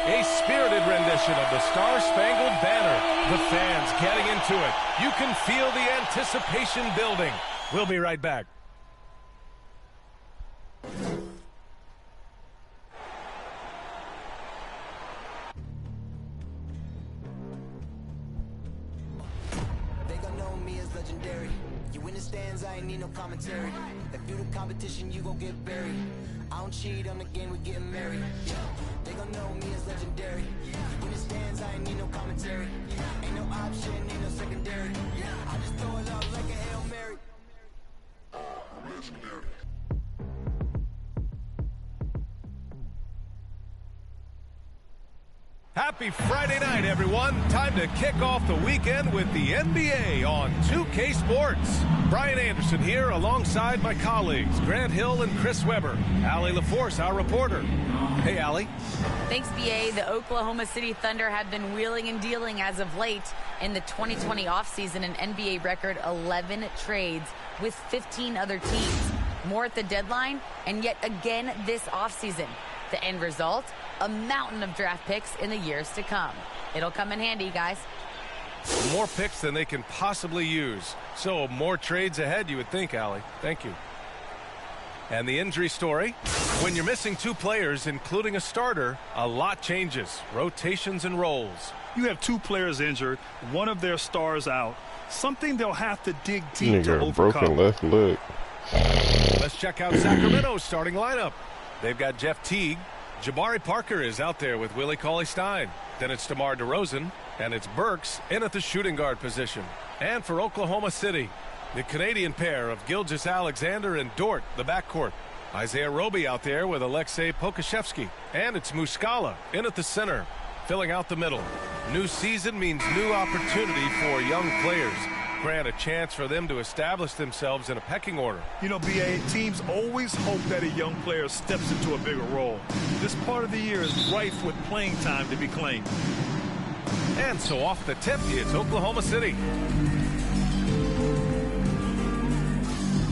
A spirited rendition of the Star-Spangled Banner. The fans getting into it. You can feel the anticipation building. We'll be right back. I ain't need no commentary. If you the competition, you gon' get buried. I don't cheat on the game, we getting married. Yeah. They gon' know me as legendary. When it stands, I ain't need no commentary. Ain't no option, ain't no secondary. I just throw it up like a Hail Mary. Legendary. Happy Friday night, everyone. Time to kick off the weekend with the NBA on 2K Sports. Brian Anderson here alongside my colleagues, Grant Hill and Chris Webber. Allie LaForce, our reporter. Hey, Allie. Thanks, BA. The Oklahoma City Thunder have been wheeling and dealing as of late. In the 2020 offseason, an NBA record 11 trades with 15 other teams. More at the deadline, and yet again this offseason. The end result? A mountain of draft picks in the years to come. It'll come in handy, guys. More picks than they can possibly use. So more trades ahead, you would think, Allie. Thank you. And the injury story? When you're missing two players, including a starter, a lot changes. Rotations and roles. You have two players injured, one of their stars out. Something they'll have to dig deep to overcome. Broken left leg. Let's check out Sacramento's starting lineup. They've got Jeff Teague. Jabari Parker is out there with Willie Cauley-Stein. Then it's DeMar DeRozan, and it's Burks in at the shooting guard position. And for Oklahoma City, the Canadian pair of Gilgeous-Alexander and Dort, the backcourt. Isaiah Roby out there with Alexei Pokusevski. And it's Muscala in at the center, filling out the middle. New season means new opportunity for young players. Grant, a chance for them to establish themselves in a pecking order. You know, BA, teams always hope that a young player steps into a bigger role. This part of the year is rife with playing time to be claimed. And so off the tip, it's Oklahoma City.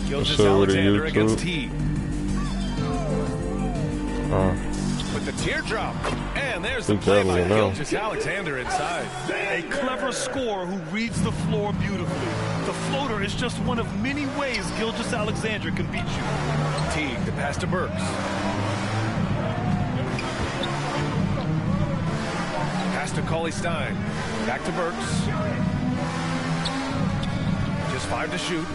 Gilgeous-Alexander against Teague. With the teardrop. And there's the play by Gilgeous-Alexander inside. A clever scorer who reads the floor beautifully. The floater is just one of many ways Gilgeous-Alexander can beat you. Teague, the pass to Burks. Pass to Cauley-Stein. Back to Burks. Just 5 to shoot.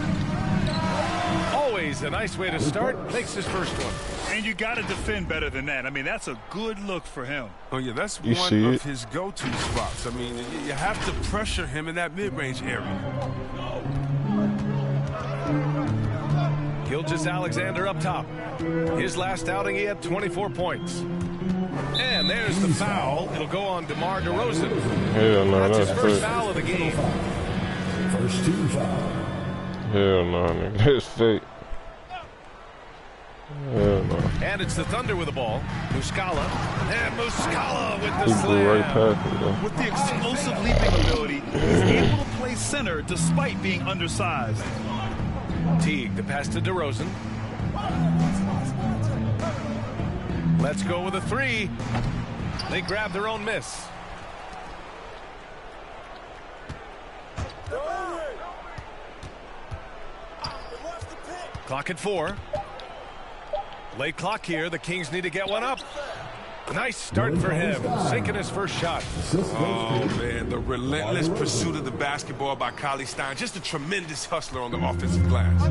Always a nice way to start. Makes his first one. And you got to defend better than that. I mean, that's a good look for him. Oh, yeah, that's one of his go-to spots. I mean, you have to pressure him in that mid-range area. Gilgeous-Alexander up top. His last outing, he had 24 points. And there's the foul. It'll go on DeMar DeRozan. Hell no, that's his first foul of the game. First team foul. Hell no, nigga. That's fake. Hell no. And it's the Thunder with the ball. Muscala. And Muscala with the slam. Right past it, with the explosive leaping ability, he's able to play center despite being undersized. Teague, the pass to DeRozan. Let's go with a three. They grab their own miss. Clock at 4. Late clock here. The Kings need to get one up. Nice start for him. Sinking his first shot. Oh, man. The relentless pursuit of the basketball by Cauley-Stein. Just a tremendous hustler on the offensive glass.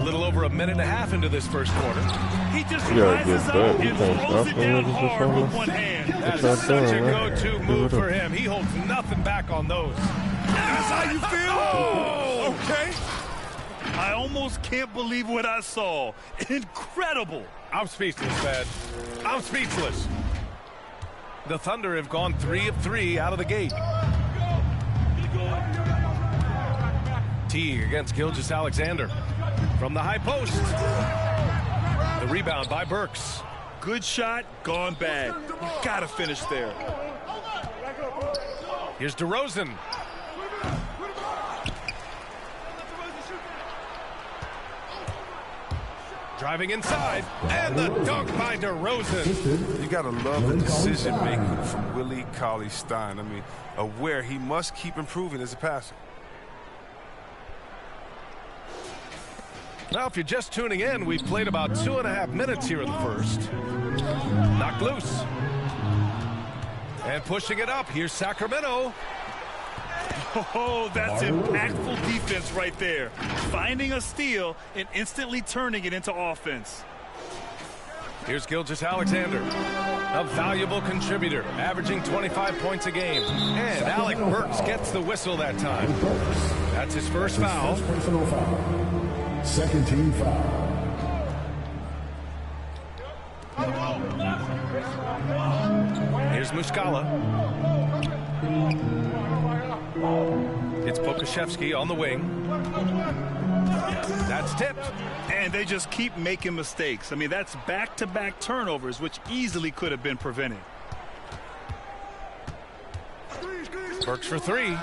A little over a minute and a half into this first quarter. He just rises up and throws it down hard with one hand. That's such a go-to move for him. He holds nothing back on those. That's how you feel? Oh, okay. I almost can't believe what I saw. Incredible. I'm speechless, man. I'm speechless. The Thunder have gone 3 of 3 out of the gate. Teague against Gilgeous-Alexander. From the high post. The rebound by Burks. Good shot, gone bad. You gotta finish there. Here's DeRozan. Driving inside, and the dunk by DeRozan. You gotta love the decision making from Willie Cauley-Stein. I mean, aware he must keep improving as a passer. Now, if you're just tuning in, we've played about 2.5 minutes here in the first. Knocked loose. And pushing it up, here's Sacramento. Oh, that's impactful defense right there. Finding a steal and instantly turning it into offense. Here's Gilgeous-Alexander, a valuable contributor, averaging 25 points a game. And Alec Burks gets the whistle that time. That's his first foul. First personal foul. Second team foul. Here's Muscala. It's Pokashevsky on the wing. That's tipped. And they just keep making mistakes. I mean, that's back-to-back turnovers, which easily could have been prevented. Burks for three.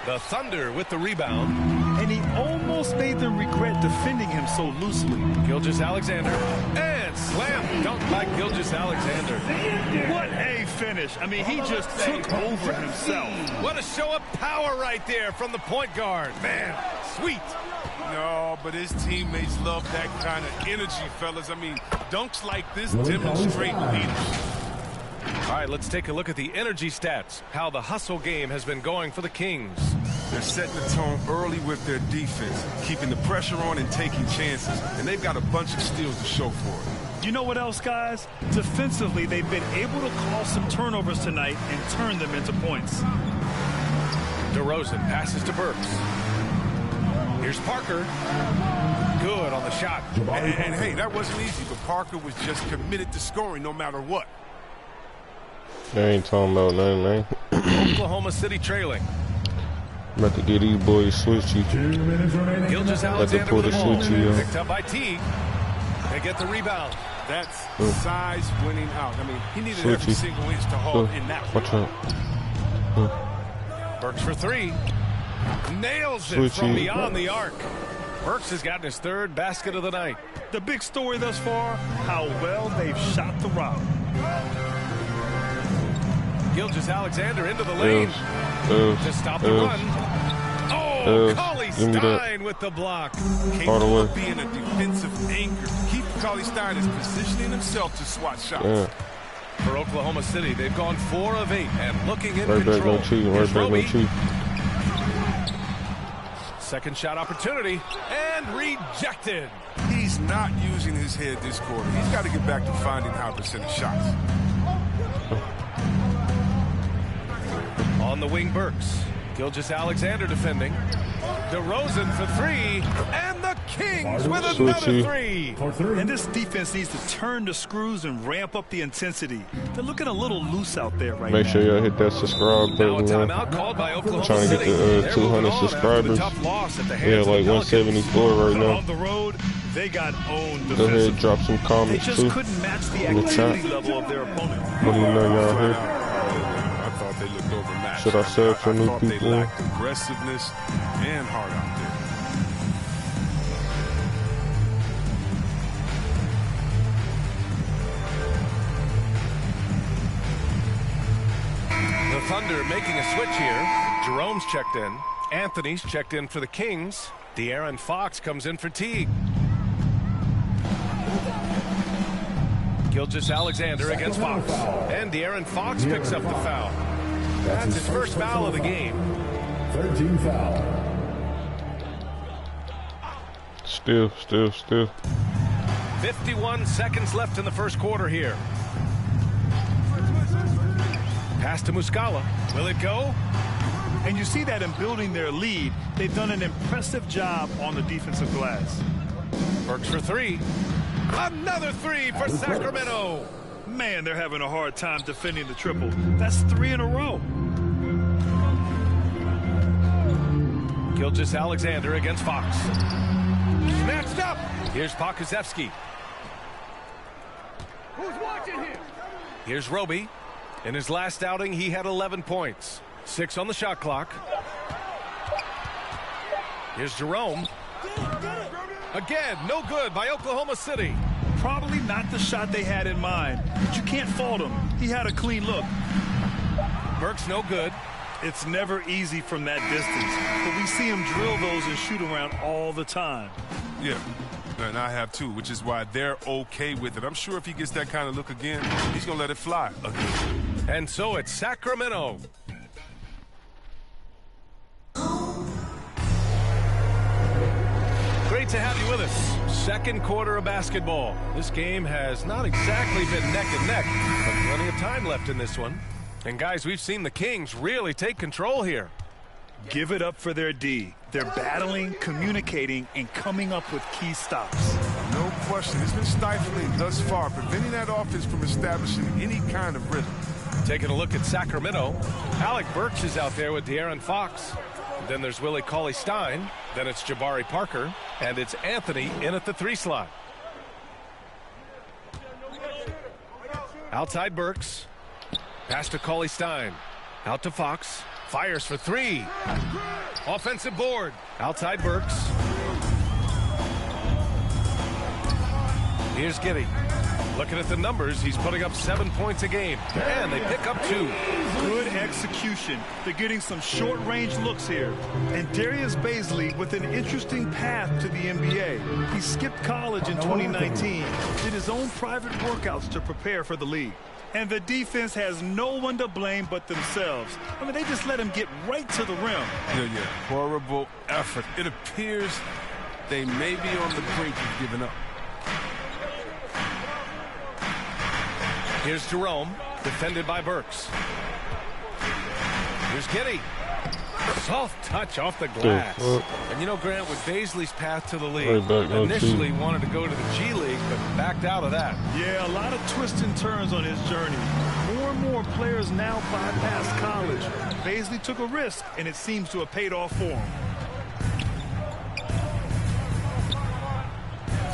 The Thunder with the rebound. And he almost made them regret defending him so loosely. Gilgeous-Alexander. And slam dunk by Gilgeous-Alexander. What a finish. I mean, he just took over himself. What a show of power right there from the point guard. Man, sweet. No, but his teammates love that kind of energy, fellas. I mean, dunks like this demonstrate leadership. All right, let's take a look at the energy stats, how the hustle game has been going for the Kings. They're setting the tone early with their defense, keeping the pressure on and taking chances, and they've got a bunch of steals to show for it. You know what else, guys? Defensively, they've been able to cause some turnovers tonight and turn them into points. DeRozan passes to Burks. Here's Parker. Good on the shot. And hey, that wasn't easy, but Parker was just committed to scoring no matter what. They ain't talking about nothing, man. Oklahoma City trailing. About to get these boys switchy. 2 minutes remaining. Gilgeous-Alexander with the ball. Switchy, Picked up by Teague. They get the rebound. That's size winning out. I mean, he needed every single inch to haul in that one. Watch out. Burks for three. Nails it from beyond the arc. Burks has gotten his third basket of the night. The big story thus far, how well they've shot the rock. Gilgeous-Alexander into the lane to stop the run. Oh, Cauley-Stein with the block. Capable of being a defensive anchor. Keith Cauley-Stein is positioning himself to swat shots. For Oklahoma City, they've gone 4 of 8 and looking in right control. Back, no cheat. Second shot opportunity and rejected. He's not using his head this quarter. He's got to get back to finding high percentage shots. On the wing, Burks. Gilgeous-Alexander defending. DeRozan for three. And the Kings with another three. And this defense needs to turn the screws and ramp up the intensity. They're looking a little loose out there right now. Make sure y'all hit that subscribe button. Now a timeout called by Oklahoma Trying to get City. to 200 subscribers. Yeah, like 174 right now. On the road, they got owned. Go ahead, drop some comments too. They just couldn't match the activity level of their opponent. Let me know y'all here. I thought they looked overmatched. Should I sub for new people? They lacked aggressiveness and heart out there. The Thunder making a switch here. Jerome's checked in. Anthony's checked in for the Kings. De'Aaron Fox comes in for Teague. Gilgeous-Alexander against Fox. And De'Aaron Fox picks up the foul. That's his first foul of the game. 13 foul. Still. 51 seconds left in the first quarter here. Pass to Muscala. Will it go? And you see that in building their lead, they've done an impressive job on the defensive glass. Burks for three. Another three for Sacramento. Man, they're having a hard time defending the triple. That's 3 in a row. Gilgeous-Alexander against Fox. Snatched up. Here's Pokashevsky. Who's watching here? Here's Roby. In his last outing, he had 11 points. 6 on the shot clock. Here's Jerome. Again, no good by Oklahoma City. Probably not the shot they had in mind, but you can't fault him. He had a clean look. Burke's no good. It's never easy from that distance, but we see him drill those and shoot around all the time. Yeah, and I have too, which is why they're okay with it. I'm sure if he gets that kind of look again, he's going to let it fly again. And so it's Sacramento. Great to have you with us. Second quarter of basketball. This game has not exactly been neck and neck, but plenty of time left in this one. And guys, we've seen the Kings really take control here. Give it up for their D. They're battling, communicating, and coming up with key stops. No question. It's been stifling thus far, preventing that offense from establishing any kind of rhythm. Taking a look at Sacramento, Alec Burks is out there with De'Aaron Fox. Then there's Willie Cauley-Stein. Then it's Jabari Parker. And it's Anthony in at the 3 slot. Outside Burks. Pass to Cauley-Stein. Out to Fox. Fires for 3. Offensive board. Outside Burks. Here's Giddey. Looking at the numbers, he's putting up 7 points a game. And they pick up 2. Good execution. They're getting some short-range looks here. And Darius Bazley with an interesting path to the NBA. He skipped college in 2019, did his own private workouts to prepare for the league. And the defense has no one to blame but themselves. I mean, they just let him get right to the rim. Yeah. Horrible effort. It appears they may be on the brink of giving up. Here's Jerome, defended by Burks. Here's Giddey. Soft touch off the glass. And you know, Grant, with Bazley's path to the league, initially wanted to go to the G League, but backed out of that. Yeah, a lot of twists and turns on his journey. More and more players now bypass college. Bazley took a risk, and it seems to have paid off for him.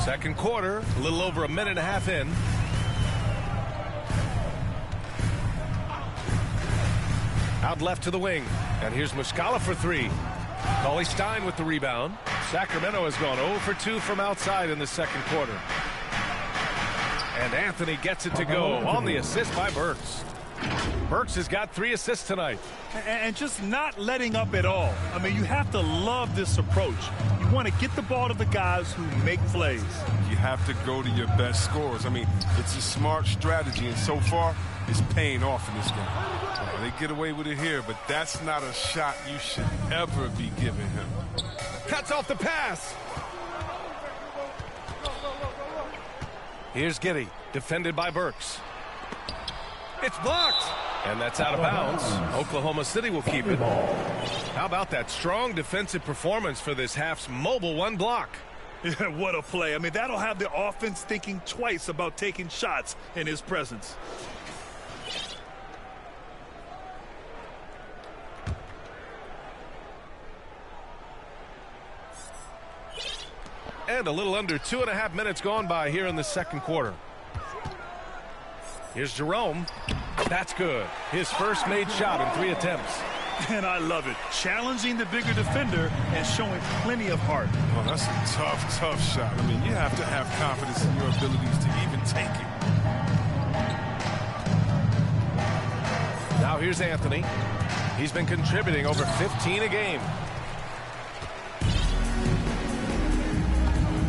Second quarter, a little over a minute and a half in. Out left to the wing. And here's Muscala for 3. Cauley-Stein with the rebound. Sacramento has gone 0 for 2 from outside in the second quarter. And Anthony gets it to go on the assist by Burks. Burks has got 3 assists tonight. And just not letting up at all. I mean, you have to love this approach. You want to get the ball to the guys who make plays. You have to go to your best scorers. I mean, it's a smart strategy, and so far, it's paying off in this game. They get away with it here, but that's not a shot you should ever be giving him. Cuts off the pass. Here's Giddey, defended by Burks. It's blocked. And that's out of bounds. Oklahoma City will keep it. How about that strong defensive performance for this half's mobile 1 block? Yeah, what a play. I mean, that'll have the offense thinking twice about taking shots in his presence. And a little under 2.5 minutes gone by here in the second quarter. Here's Jerome. That's good. His first made shot in 3 attempts. And I love it. Challenging the bigger defender and showing plenty of heart. Oh, that's a tough shot. I mean, you have to have confidence in your abilities to even take it. Now here's Anthony. He's been contributing over 15 a game.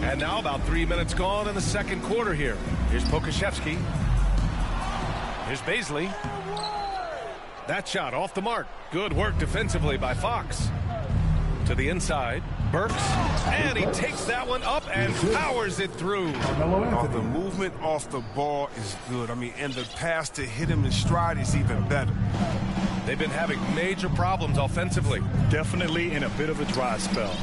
And now about 3 minutes gone in the second quarter here. Here's Pokashevsky. Here's Bazley. That shot off the mark. Good work defensively by Fox. To the inside, Burks. And he takes that one up and powers it through. Oh, the movement off the ball is good. I mean, and the pass to hit him in stride is even better. They've been having major problems offensively. Definitely in a bit of a dry spell.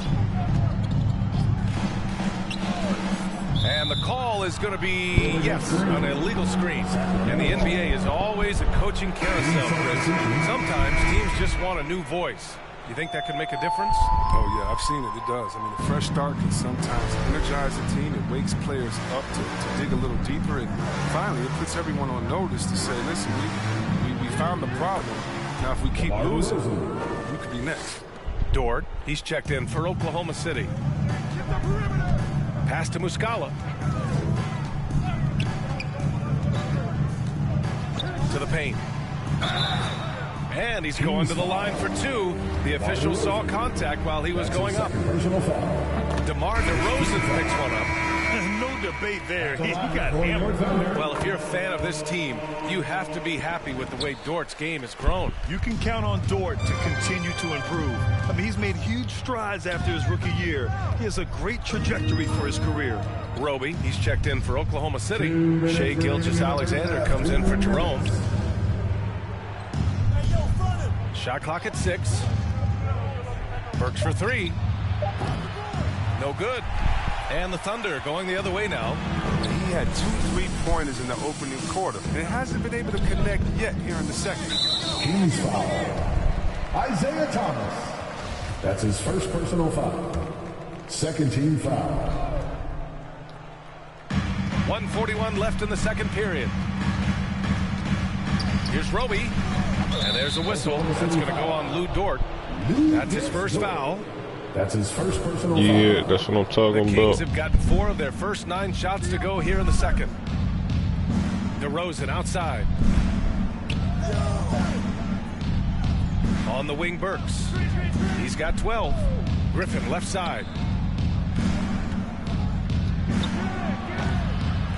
And the call is going to be, yes, an illegal screen. And the NBA is always a coaching carousel, Chris. Sometimes teams just want a new voice. You think that could make a difference? Oh, yeah, I've seen it. It does. I mean, a fresh start can sometimes energize a team. It wakes players up to dig a little deeper. And finally, it puts everyone on notice to say, listen, we found the problem. Now, if we keep losing, we could be next. Dort, he's checked in for Oklahoma City. Pass to Muscala. To the paint. And he's going to the line for two. The official saw contact while he was going up. DeMar DeRozan picks one up. No debate there. He got hammered. Well, if you're a fan of this team, you have to be happy with the way Dort's game has grown. You can count on Dort to continue to improve. I mean, he's made huge strides after his rookie year. He has a great trajectory for his career. Roby, he's checked in for Oklahoma City. Shea Gilgeous-Alexander comes in for Jerome. Shot clock at 6. Burks for 3. No good. And the Thunder going the other way now. He had 2 3-pointers in the opening quarter, and it hasn't been able to connect yet here in the second. Kings foul. Isaiah Thomas. That's his first personal foul. Second team foul. 1:41 left in the second period. Here's Roby. And there's a whistle. That's going to go on Lou Dort. That's his first foul. That's his first personal foul. Yeah, that's what I'm talking The Kings about. have gotten 4 of their first 9 shots to go here in the second. DeRozan outside. On the wing, Burks. He's got 12. Griffin left side.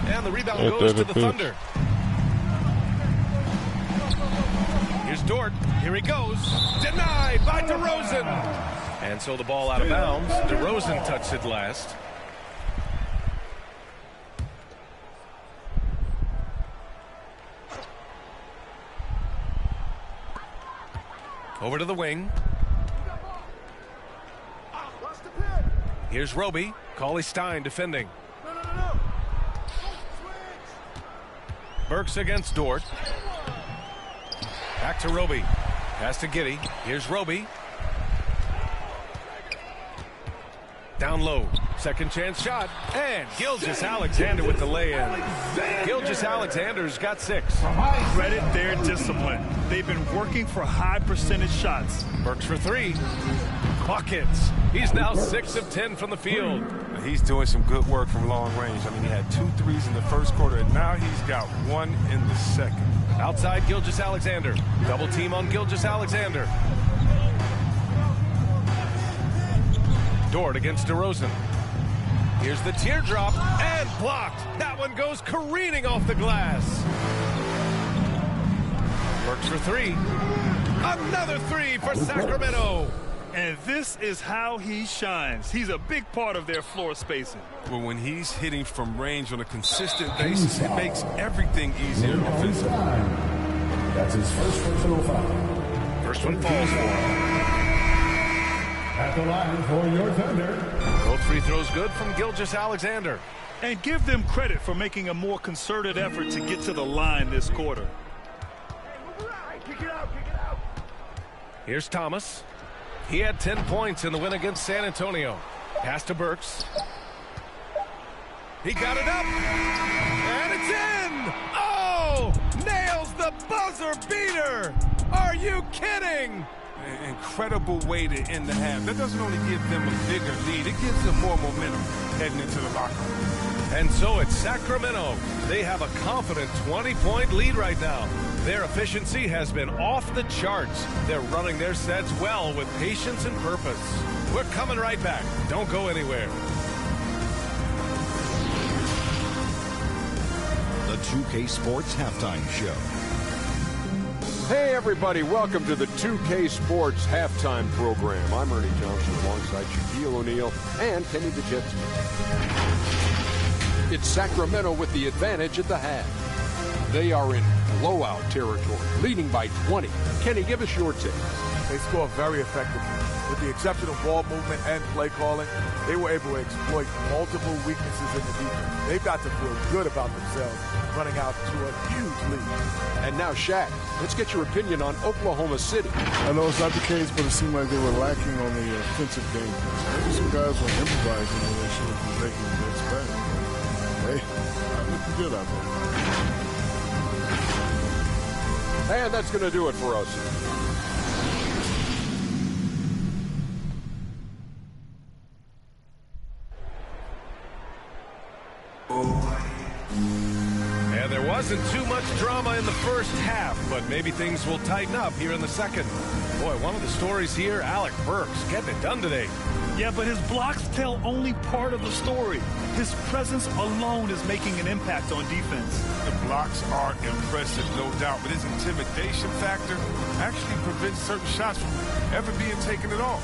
And the rebound goes to the Thunder. Here's Dort. Here he goes. Denied by DeRozan. And so the ball out of bounds. DeRozan touched it last. Over to the wing. Here's Roby. Cauley Stein defending. Burks against Dort. Back to Roby. Pass to Giddey. Here's Roby. Down low. Second chance shot. And Gilgeous-Alexander with the lay-in. Gilgeous-Alexander's got 6. Credit their discipline. They've been working for high percentage shots. Burks for 3. Buckets. He's now 6 of 10 from the field. He's doing some good work from long range. I mean, he had 2 threes in the first quarter, and now he's got 1 in the second. Outside Gilgeous-Alexander. Double team on Gilgeous-Alexander. Dort against DeRozan. Here's the teardrop and blocked. That one goes careening off the glass. Works for 3. Another 3 for Sacramento. And this is how he shines. He's a big part of their floor spacing. Well, when he's hitting from range on a consistent basis, it makes everything easier offensively. That's his first personal foul. First one falls for him. At the line for your Thunder. Both free throws good from Gilgeous-Alexander. And give them credit for making a more concerted effort to get to the line this quarter. Here's Thomas. He had 10 points in the win against San Antonio. Pass to Burks. He got it up. And it's in. Oh! Nails the buzzer beater. Are you kidding? An incredible way to end the half. That doesn't only give them a bigger lead, it gives them more momentum heading into the locker room. And so it's Sacramento. They have a confident 20-point lead right now. Their efficiency has been off the charts. They're running their sets well with patience and purpose. We're coming right back. Don't go anywhere. The 2K Sports Halftime Show. Hey everybody, welcome to the 2K Sports Halftime Program. I'm Ernie Johnson alongside Shaquille O'Neal and Kenny the Jet Smith. It's Sacramento with the advantage at the half. They are in blowout territory, leading by 20. Kenny, give us your take. They score very effectively. With the exception of ball movement and play calling, they were able to exploit multiple weaknesses in the defense. They've got to feel good about themselves running out to a huge lead. And now, Shaq, let's get your opinion on Oklahoma City. I know it's not the case, but it seemed like they were lacking on the offensive game. Maybe some guys were improvising when they should have been taking the next back. Hey, I'm looking good out there. And that's going to do it for us. there wasn't too much drama in the first half, but maybe things will tighten up here in the second. Boy, one of the stories here, Alec Burks getting it done today. Yeah, but his blocks tell only part of the story. His presence alone is making an impact on defense. The blocks are impressive, no doubt, but his intimidation factor actually prevents certain shots from ever being taken at all.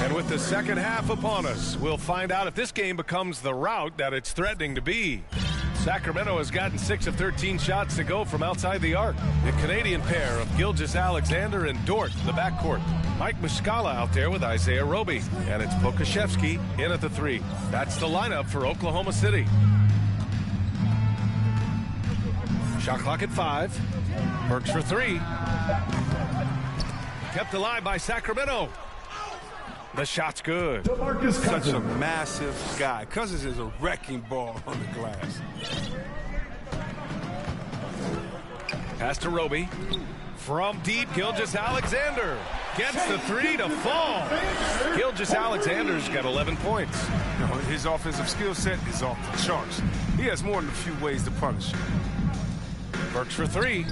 And with the second half upon us, we'll find out if this game becomes the rout that it's threatening to be. Sacramento has gotten 6 of 13 shots to go from outside the arc. The Canadian pair of Gilgeous-Alexander and Dort in the backcourt. Mike Muscala out there with Isaiah Roby. And it's Pokashevsky in at the 3. That's the lineup for Oklahoma City. Shot clock at 5. Burks for 3. Kept alive by Sacramento. The shot's good. Such a massive guy. Cousins is a wrecking ball on the glass. Pass to Roby. From deep, Gilgeous-Alexander gets the 3 to fall. Gilgeous-Alexander's got 11 points. You know, his offensive skill set is off the charts. He has more than a few ways to punish. Burks for 3.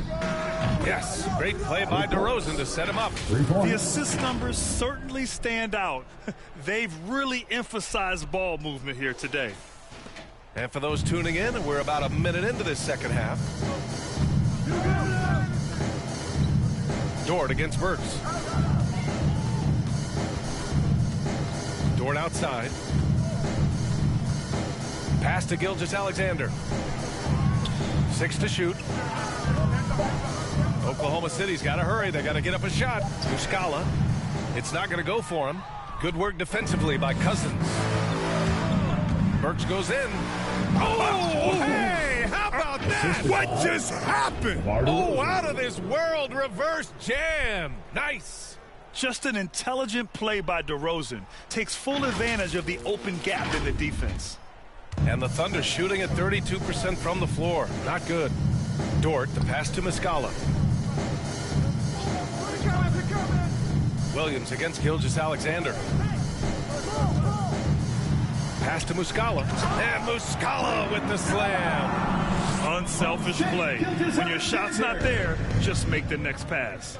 Yes, great play by DeRozan to set him up. The assist numbers certainly stand out. They've really emphasized ball movement here today. And for those tuning in, we're about a minute into this second half. Dort against Burks. Dort outside. Pass to Gilgeous-Alexander. 6 to shoot. Oklahoma City's got to hurry. They got to get up a shot. Muscala. It's not going to go for him. Good work defensively by Cousins. Burks goes in. Oh, hey, how about that? What just happened? Oh, out of this world reverse jam. Nice. Just an intelligent play by DeRozan. Takes full advantage of the open gap in the defense. And the Thunder shooting at 32% from the floor. Not good. Dort, the pass to Muscala. Williams against Gilgeous-Alexander. Pass to Muscala. And Muscala with the slam. Unselfish play. When your shot's not there, just make the next pass.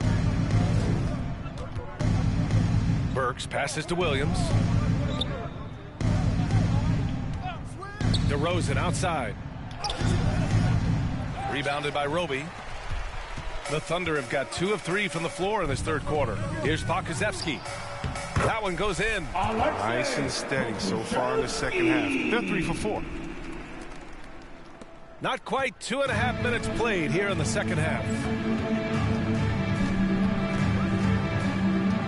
Burks passes to Williams. DeRozan outside. Rebounded by Roby. The Thunder have got 2 of 3 from the floor in this third quarter. Here's Pokashevsky. That one goes in. Nice and steady so far in the second half. They're 3 for 4. Not quite 2.5 minutes played here in the second half.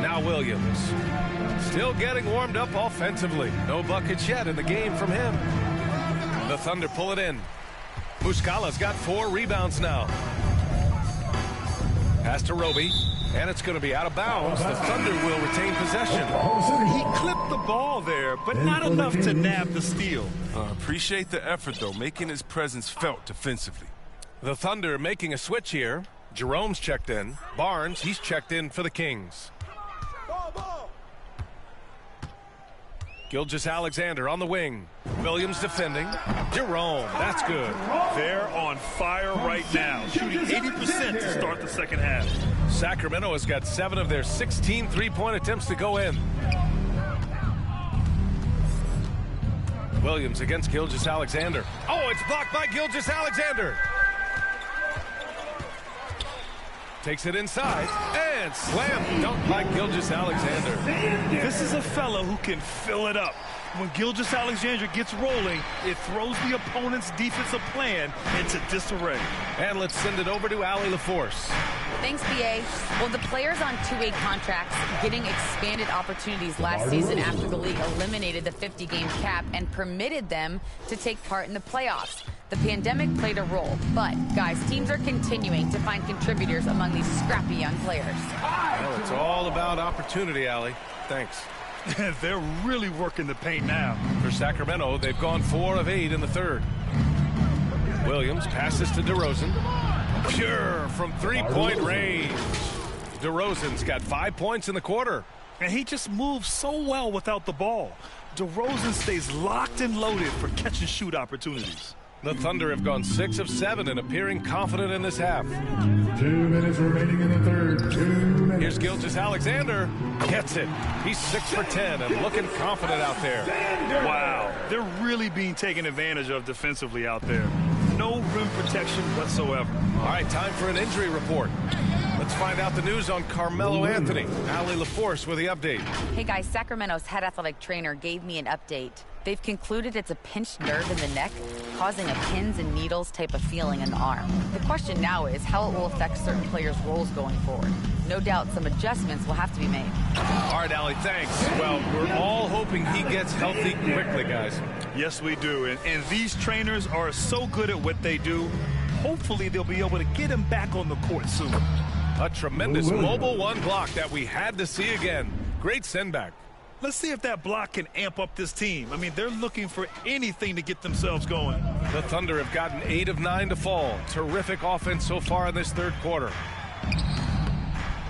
Now Williams. Still getting warmed up offensively. No buckets yet in the game from him. The Thunder pull it in. Muscala's got 4 rebounds now. Pass to Roby, and it's going to be out of bounds. The Thunder will retain possession. He clipped the ball there, but not enough to nab the steal. Appreciate the effort, though, making his presence felt defensively. The Thunder making a switch here. Jerome's checked in. Barnes, he's checked in for the Kings. Gilgeous-Alexander on the wing. Williams defending. Jerome, that's good. They're on fire right now, shooting 80% to start the second half. Sacramento has got 7 of their 16 three-point attempts to go in. Williams against Gilgeous-Alexander. Oh, it's blocked by Gilgeous-Alexander. Takes it inside and slam dunk by Gilgeous-Alexander. This is a fellow who can fill it up. When Gilgeous-Alexander gets rolling, it throws the opponent's defensive plan into disarray. And let's send it over to Allie LaForce. Thanks, BA. Well, the players on two-way contracts getting expanded opportunities last season after the league eliminated the 50-game cap and permitted them to take part in the playoffs. The pandemic played a role, but, guys, teams are continuing to find contributors among these scrappy young players. Well, it's all about opportunity, Allie. Thanks. They're really working the paint now. For Sacramento, they've gone 4 of 8 in the third. Williams passes to DeRozan. Pure from three-point range. DeRozan's got 5 points in the quarter. And he just moves so well without the ball. DeRozan stays locked and loaded for catch-and-shoot opportunities. The Thunder have gone 6 of 7 and appearing confident in this half. 2 minutes remaining in the third. 2 minutes. Here's Gilgeous-Alexander. Gets it. He's 6 for 10 and looking confident out there. Wow, they're really being taken advantage of defensively out there. No rim protection whatsoever. All right, time for an injury report. Let's find out the news on Carmelo Anthony. Allie LaForce with the update. Hey guys, Sacramento's head athletic trainer gave me an update. They've concluded it's a pinched nerve in the neck, causing a pins and needles type of feeling in the arm. The question now is how it will affect certain players' roles going forward. No doubt some adjustments will have to be made. All right, Allie, thanks. Well, we're all hoping he gets healthy quickly, guys. Yes, we do. And these trainers are so good at what they do. Hopefully, they'll be able to get him back on the court soon. A tremendous mobile one block that we had to see again. Great send back. Let's see if that block can amp up this team. I mean, they're looking for anything to get themselves going. The Thunder have gotten 8 of 9 to fall. Terrific offense so far in this third quarter.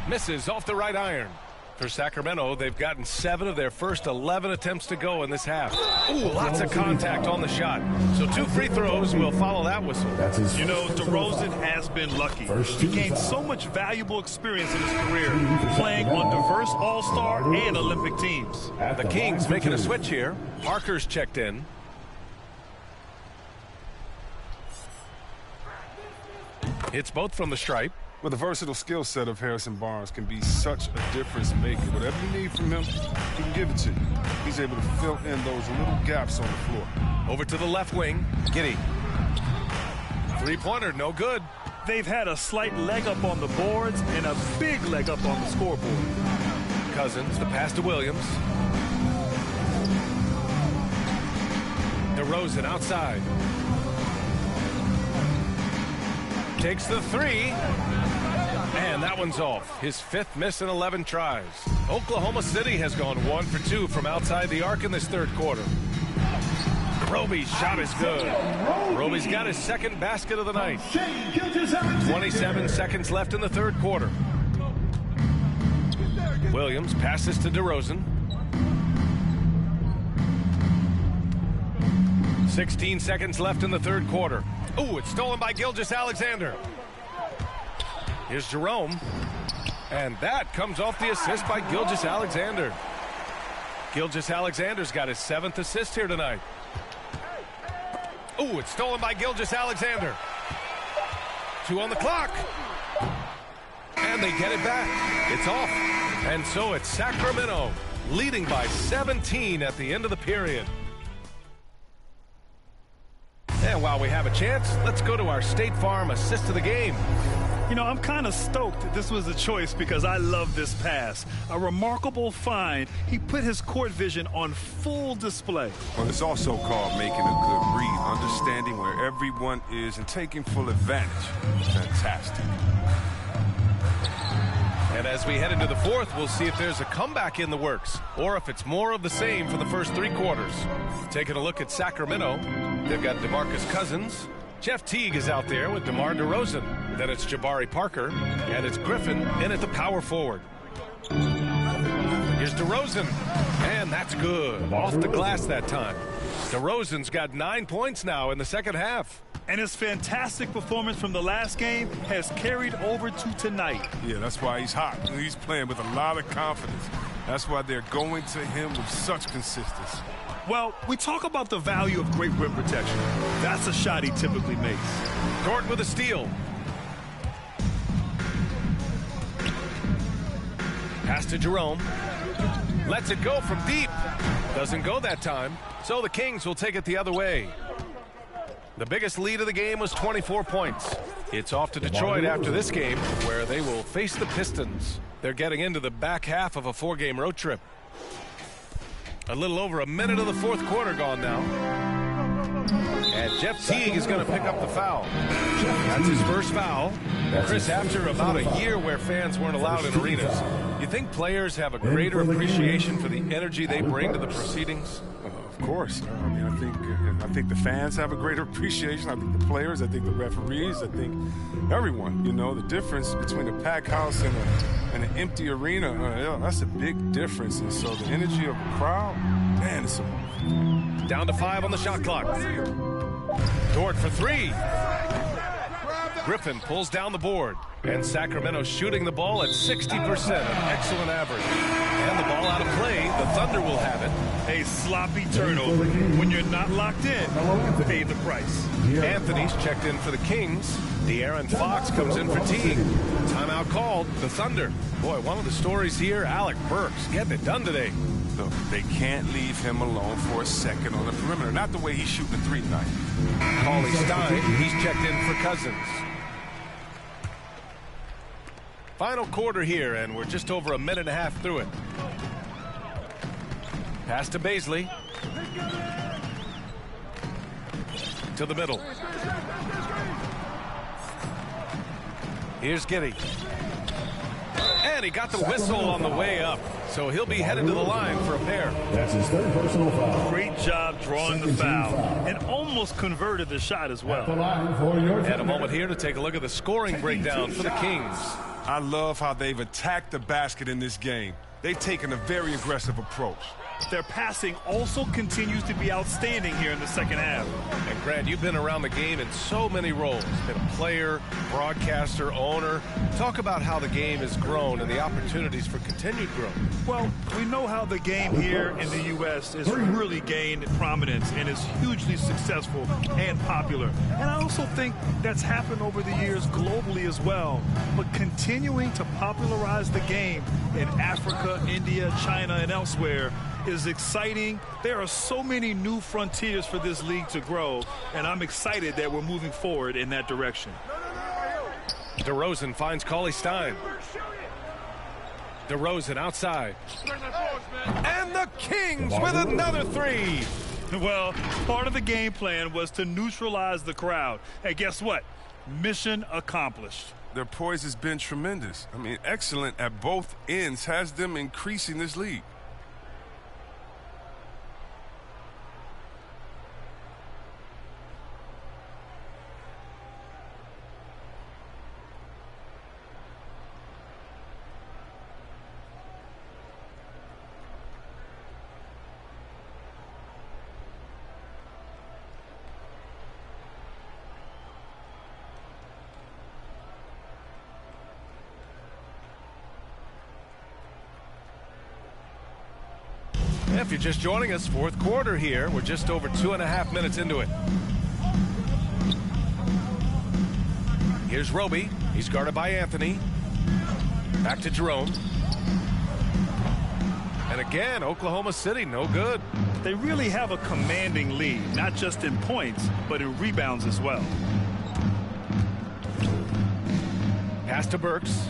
Misses off the right iron. For Sacramento, they've gotten 7 of their first 11 attempts to go in this half. Ooh, lots of contact on the shot. So 2 free throws will follow that whistle. You know, DeRozan has been lucky. He gained so much valuable experience in his career, playing on diverse All-Star and Olympic teams. The Kings making a switch here. Parker's checked in. Hits both from the stripe. Well, the versatile skill set of Harrison Barnes can be such a difference maker. Whatever you need from him, he can give it to you. He's able to fill in those little gaps on the floor. Over to the left wing. Giddey. Three-pointer, no good. They've had a slight leg up on the boards and a big leg up on the scoreboard. Cousins, the pass to Williams. DeRozan outside. Takes the 3. And that one's off. His 5th miss in 11 tries. Oklahoma City has gone 1 for 2 from outside the arc in this third quarter. Roby's shot is good. Roby's got his 2nd basket of the night. 27 seconds left in the third quarter. Williams passes to DeRozan. 16 seconds left in the third quarter. Ooh, it's stolen by Gilgeous-Alexander. Here's Jerome. And that comes off the assist by Gilgeous-Alexander. Gilgeous-Alexander's got his 7th assist here tonight. Ooh, it's stolen by Gilgeous-Alexander. 2 on the clock. And they get it back. It's off. And so it's Sacramento leading by 17 at the end of the period. And while we have a chance, let's go to our State Farm assist of the game. You know, I'm kind of stoked that this was a choice because I love this pass. A remarkable find. He put his court vision on full display. Well, it's also called making a good read, understanding where everyone is and taking full advantage. Fantastic. And as we head into the fourth, we'll see if there's a comeback in the works or if it's more of the same for the first 3 quarters. Taking a look at Sacramento, they've got DeMarcus Cousins. Jeff Teague is out there with DeMar DeRozan. Then it's Jabari Parker, and it's Griffin in at the power forward. Here's DeRozan, and that's good. Off the glass that time. DeRozan's got 9 points now in the second half. And his fantastic performance from the last game has carried over to tonight. Yeah, that's why he's hot. He's playing with a lot of confidence. That's why they're going to him with such consistency. Well, we talk about the value of great rim protection. That's a shot he typically makes. Gordon with a steal. Pass to Jerome. Lets it go from deep. Doesn't go that time. So the Kings will take it the other way. The biggest lead of the game was 24 points. It's off to Detroit after this game, where they will face the Pistons. They're getting into the back half of a 4-game road trip. A little over a minute of the fourth quarter gone now. And Jeff Teague is going to pick up the foul. That's his first foul. Chris, after about a year where fans weren't allowed in arenas, You think players have a greater appreciation for the energy they bring to the proceedings? Of course. I mean, I think the fans have a greater appreciation. I think the players, I think the referees, I think everyone. You know, the difference between a packed house and an empty arena, that's a big difference. And so the energy of the crowd, man, it's down to 5 on the shot clock. Dort for 3. Griffin pulls down the board, and Sacramento shooting the ball at 60%, an excellent average. And the ball out of play, the Thunder will have it. A sloppy turnover. When you're not locked in, pay the price. Anthony's checked in for the Kings. De'Aaron Fox comes in for Teague. Timeout called, the Thunder. Boy, one of the stories here, Alec Burks getting it done today. Look, they can't leave him alone for a second on the perimeter. Not the way he's shooting a 3 tonight. Cauley Stein, he's checked in for Cousins. Final quarter here, and we're just over a minute and a half through it. Pass to Baisley. To the middle. Here's Giddey. And he got the whistle on the way up. So he'll be headed to the line for a pair. That's his 3rd personal foul. Great job drawing the foul. And almost converted the shot as well. And a moment here to take a look at the scoring breakdown for the Kings. I love how they've attacked the basket in this game. They've taken a very aggressive approach. Their passing also continues to be outstanding here in the second half. And Grant, you've been around the game in so many roles. Been a player, broadcaster, owner. Talk about how the game has grown and the opportunities for continued growth. Well, we know how the game here in the U.S. has really gained prominence and is hugely successful and popular. And I also think that's happened over the years globally as well. But continuing to popularize the game in Africa, India, China, and elsewhere is exciting. There are so many new frontiers for this league to grow, and I'm excited that we're moving forward in that direction. DeRozan finds Cauley Stein. DeRozan outside. And the Kings with another 3. Well, part of the game plan was to neutralize the crowd. And guess what? Mission accomplished. Their poise has been tremendous. I mean, excellent at both ends, has them increasing this lead. If you're just joining us, 4th quarter here. We're just over 2.5 minutes into it. Here's Roby. He's guarded by Anthony. Back to Jerome. And again, Oklahoma City, no good. They really have a commanding lead, not just in points, but in rebounds as well. Pass to Burks.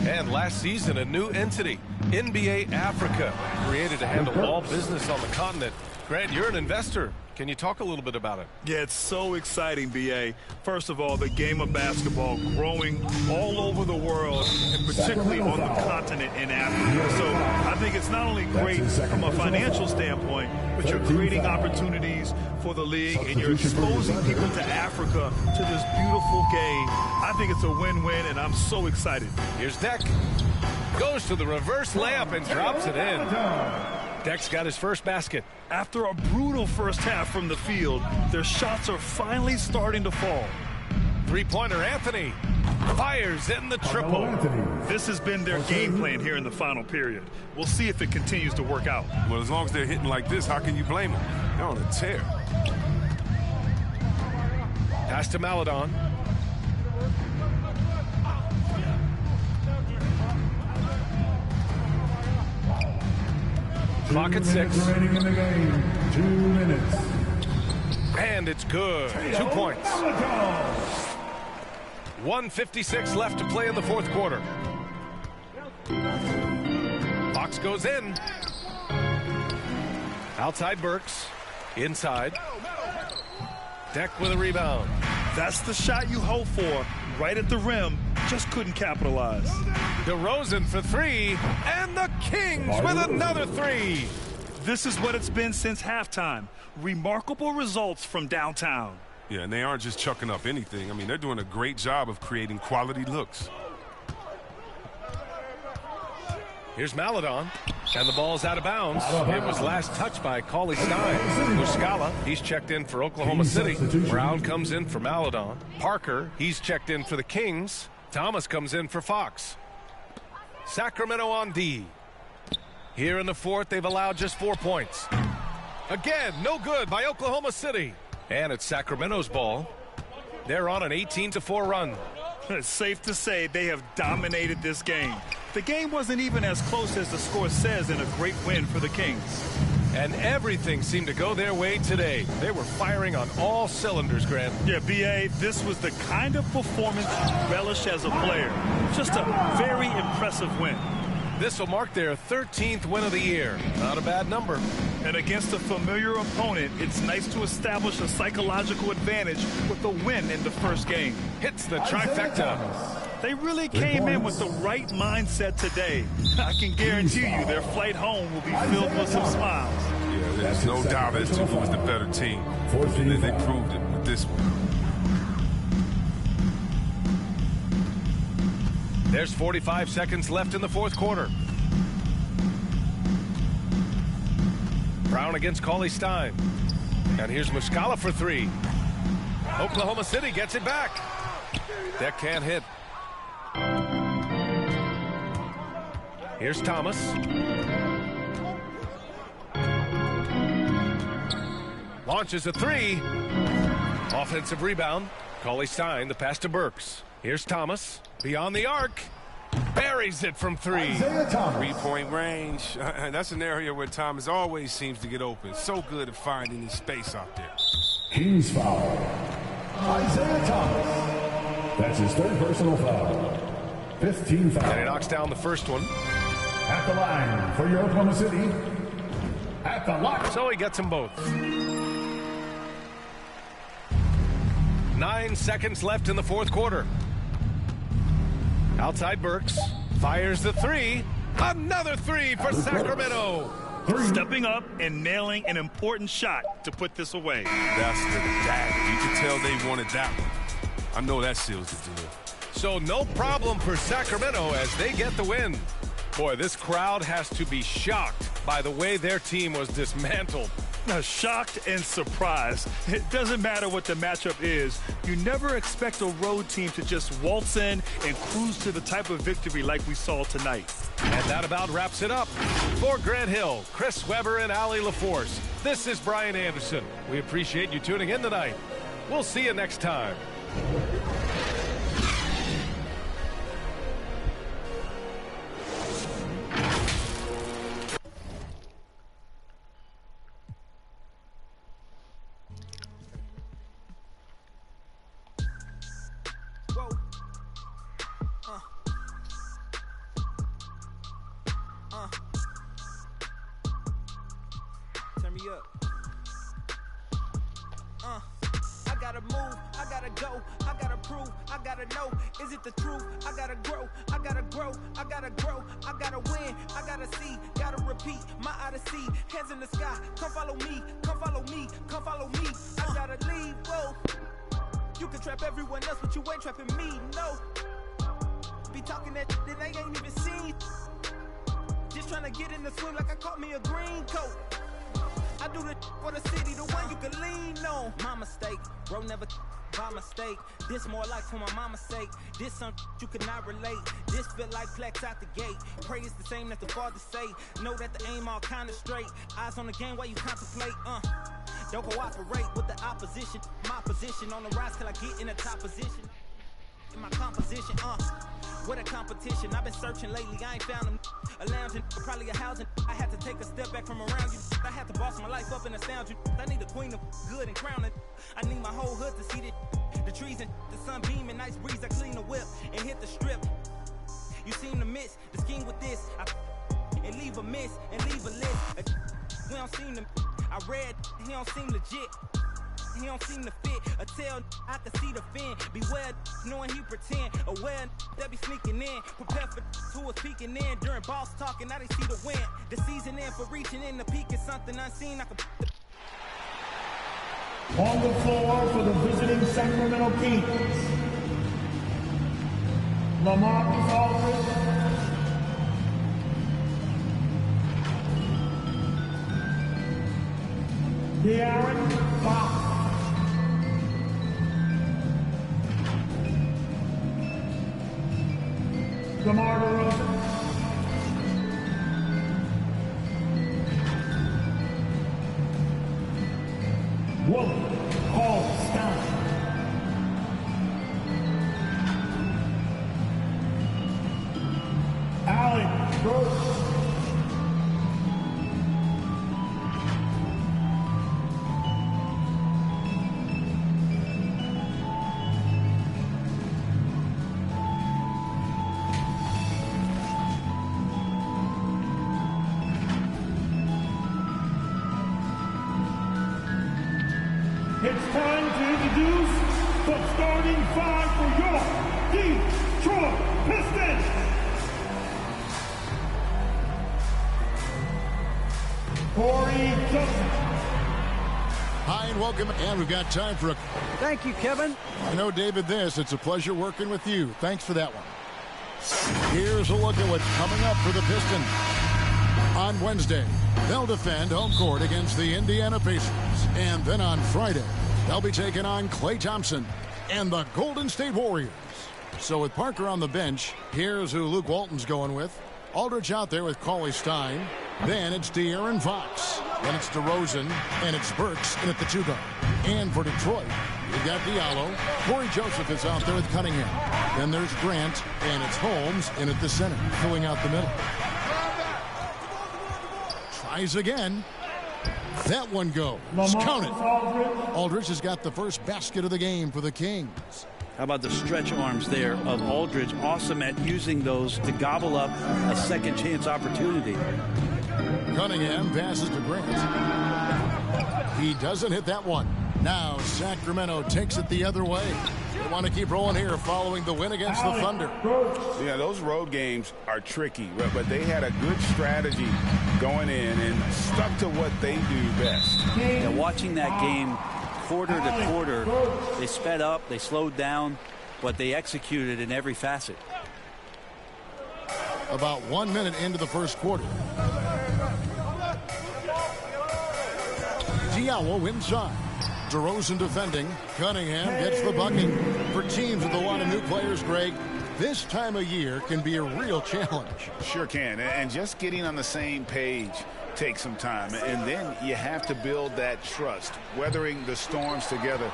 And last season, a new entity, NBA Africa, created to handle all business on the continent. Grant, you're an investor. Can you talk a little bit about it? Yeah, it's so exciting, B.A. First of all, the game of basketball growing all over the world, and particularly on the continent in Africa. So I think it's not only great from a financial standpoint, but you're creating opportunities for the league, and you're exposing people to Africa to this beautiful game. I think it's a win-win, and I'm so excited. Here's Deck. Goes to the reverse layup and drops it in. Deck's got his first basket. After a brutal first half from the field, their shots are finally starting to fall. Three-pointer Anthony fires in the triple. This has been their game plan here in the final period. We'll see if it continues to work out. Well, as long as they're hitting like this, how can you blame them? They're on a tear. Pass to Maladon. Clock at 6. Remaining in the game, 2 minutes. And it's good. 2 points. 1:56 left to play in the 4th quarter. Fox goes in. Outside Burks. Inside. Deck with a rebound. That's the shot you hope for. Right at the rim. just couldn't capitalize. DeRozan for three, and the Kings with another three. This is what it's been since halftime. Remarkable results from downtown. Yeah, and they aren't just chucking up anything. I mean, they're doing a great job of creating quality looks. Here's Maladon, and the ball's out of bounds. It was last touched by Cauley Stein. Muscala, he's checked in for Oklahoma City. Brown comes in for Maladon. Parker, he's checked in for the Kings. Thomas comes in for Fox. Sacramento on D. Here in the fourth, they've allowed just 4 points. Again, no good by Oklahoma City. And it's Sacramento's ball. They're on an 18-4 run. It's safe to say they have dominated this game. The game wasn't even as close as the score says in a great win for the Kings. And everything seemed to go their way today. They were firing on all cylinders, Grant. Yeah, B.A., this was the kind of performance you relish as a player. Just a very impressive win. This will mark their 13th win of the year. Not a bad number. And against a familiar opponent, it's nice to establish a psychological advantage with a win in the first game. Hits the trifecta. They really came in with the right mindset today. I can guarantee you their flight home will be filled with some smiles. Yeah, there's no doubt as to who was the better team. And they proved it with this one. There's 45 seconds left in the fourth quarter. Brown against Cauley Stein. And here's Muscala for three. Oklahoma City gets it back. That can't hit. Here's Thomas. Launches a three. Offensive rebound. Cauley Stein, the pass to Burks. Here's Thomas. Beyond the arc. Buries it from three. Three-point range. That's an area where Thomas always seems to get open. So good at finding his space out there. Kings foul. Isaiah Thomas. That's his third personal foul. 15 foul. And he knocks down the first one. At the line for your Oklahoma City. At the line. So he gets them both. 9 seconds left in the fourth quarter. Outside Burks. Fires the three. Another three for Sacramento. Stepping up and nailing an important shot to put this away. That's the dagger. You can tell they wanted that one. I know that seals the deal. So no problem for Sacramento as they get the win. Boy, this crowd has to be shocked by the way their team was dismantled. Now, shocked and surprised. It doesn't matter what the matchup is. You never expect a road team to just waltz in and cruise to the type of victory like we saw tonight. And that about wraps it up. For Grant Hill, Chris Webber, and Allie LaForce, this is Brian Anderson. We appreciate you tuning in tonight. We'll see you next time. Turn me up. I gotta move, I gotta go, I gotta prove, I gotta know, is it the truth? I gotta grow, I gotta grow, I gotta grow, I gotta win, I gotta see, gotta repeat, my odyssey, hands in the sky, come follow me, come follow me, come follow me, I gotta leave, whoa. You can trap everyone else, but you ain't trapping me, no. Be talking that they ain't even seen. Just trying to get in the swim like I caught me a green coat. I do the for the city, the one you can lean on. My mistake, bro, never by mistake. This more like for my mama's sake. This something you cannot relate. This feel like flex out the gate. Pray it's the same that the father say. Know that the aim all kinda straight. Eyes on the game while you contemplate. Don't cooperate with the opposition. My position on the rise till I get in the top position. In my composition, what a competition. I've been searching lately, I ain't found them. A lounging, probably a housing. I had to take a step back from around you. I had to boss my life up and astound you. I need a queen of good and crown it. I need my whole hood to see the trees and the sun beaming, nice breeze. I clean the whip and hit the strip. You seem to miss the scheme with this. And leave a miss and leave a list. We don't seem to. I read, he don't seem legit. he don't seem to fit. A tail, I can see the fin. Beware, knowing he pretend. Aware, that be sneaking in. Prepare for who was peeking in. During boss talking, now they see the win. The season in for reaching in the peak is something unseen. I can On the floor for the visiting Sacramento Kings, Lamarcus Aldridge, De'Aaron Fox, DeMar DeRozan, Cauley-Stein, Alec Burks, it's time to introduce the starting five for your Detroit Pistons. Corey Joseph. Hi and welcome, and we've got time for a... Thank you, Kevin. I know, David, it's a pleasure working with you. Thanks for that one. Here's a look at what's coming up for the Pistons. On Wednesday, they'll defend home court against the Indiana Pacers. And then on Friday, they'll be taking on Klay Thompson and the Golden State Warriors. So with Parker on the bench, here's who Luke Walton's going with. Aldridge out there with Cauley-Stein. Then it's De'Aaron Fox. Then it's DeRozan. And it's Burks in at the 2-guard. And for Detroit, you've got Diallo. Corey Joseph is out there with Cunningham. Then there's Grant. And it's Holmes in at the center, filling out the middle. Tries again. That one goes. Count it. Aldridge has got the first basket of the game for the Kings. How about the stretch arms there of Aldridge? Awesome at using those to gobble up a second chance opportunity. Cunningham passes to Grant. He doesn't hit that one. Now Sacramento takes it the other way. They want to keep rolling here following the win against the Thunder. Yeah, those road games are tricky, but they had a good strategy going in and stuck to what they do best. Yeah, watching that game quarter to quarter, they sped up, they slowed down, but they executed in every facet. About 1 minute into the first quarter. Diallo inside. DeRozan defending. Cunningham gets the bucket. For teams with a lot of new players, Greg, this time of year can be a real challenge. Sure can. And just getting on the same page takes some time. And then you have to build that trust. Weathering the storms together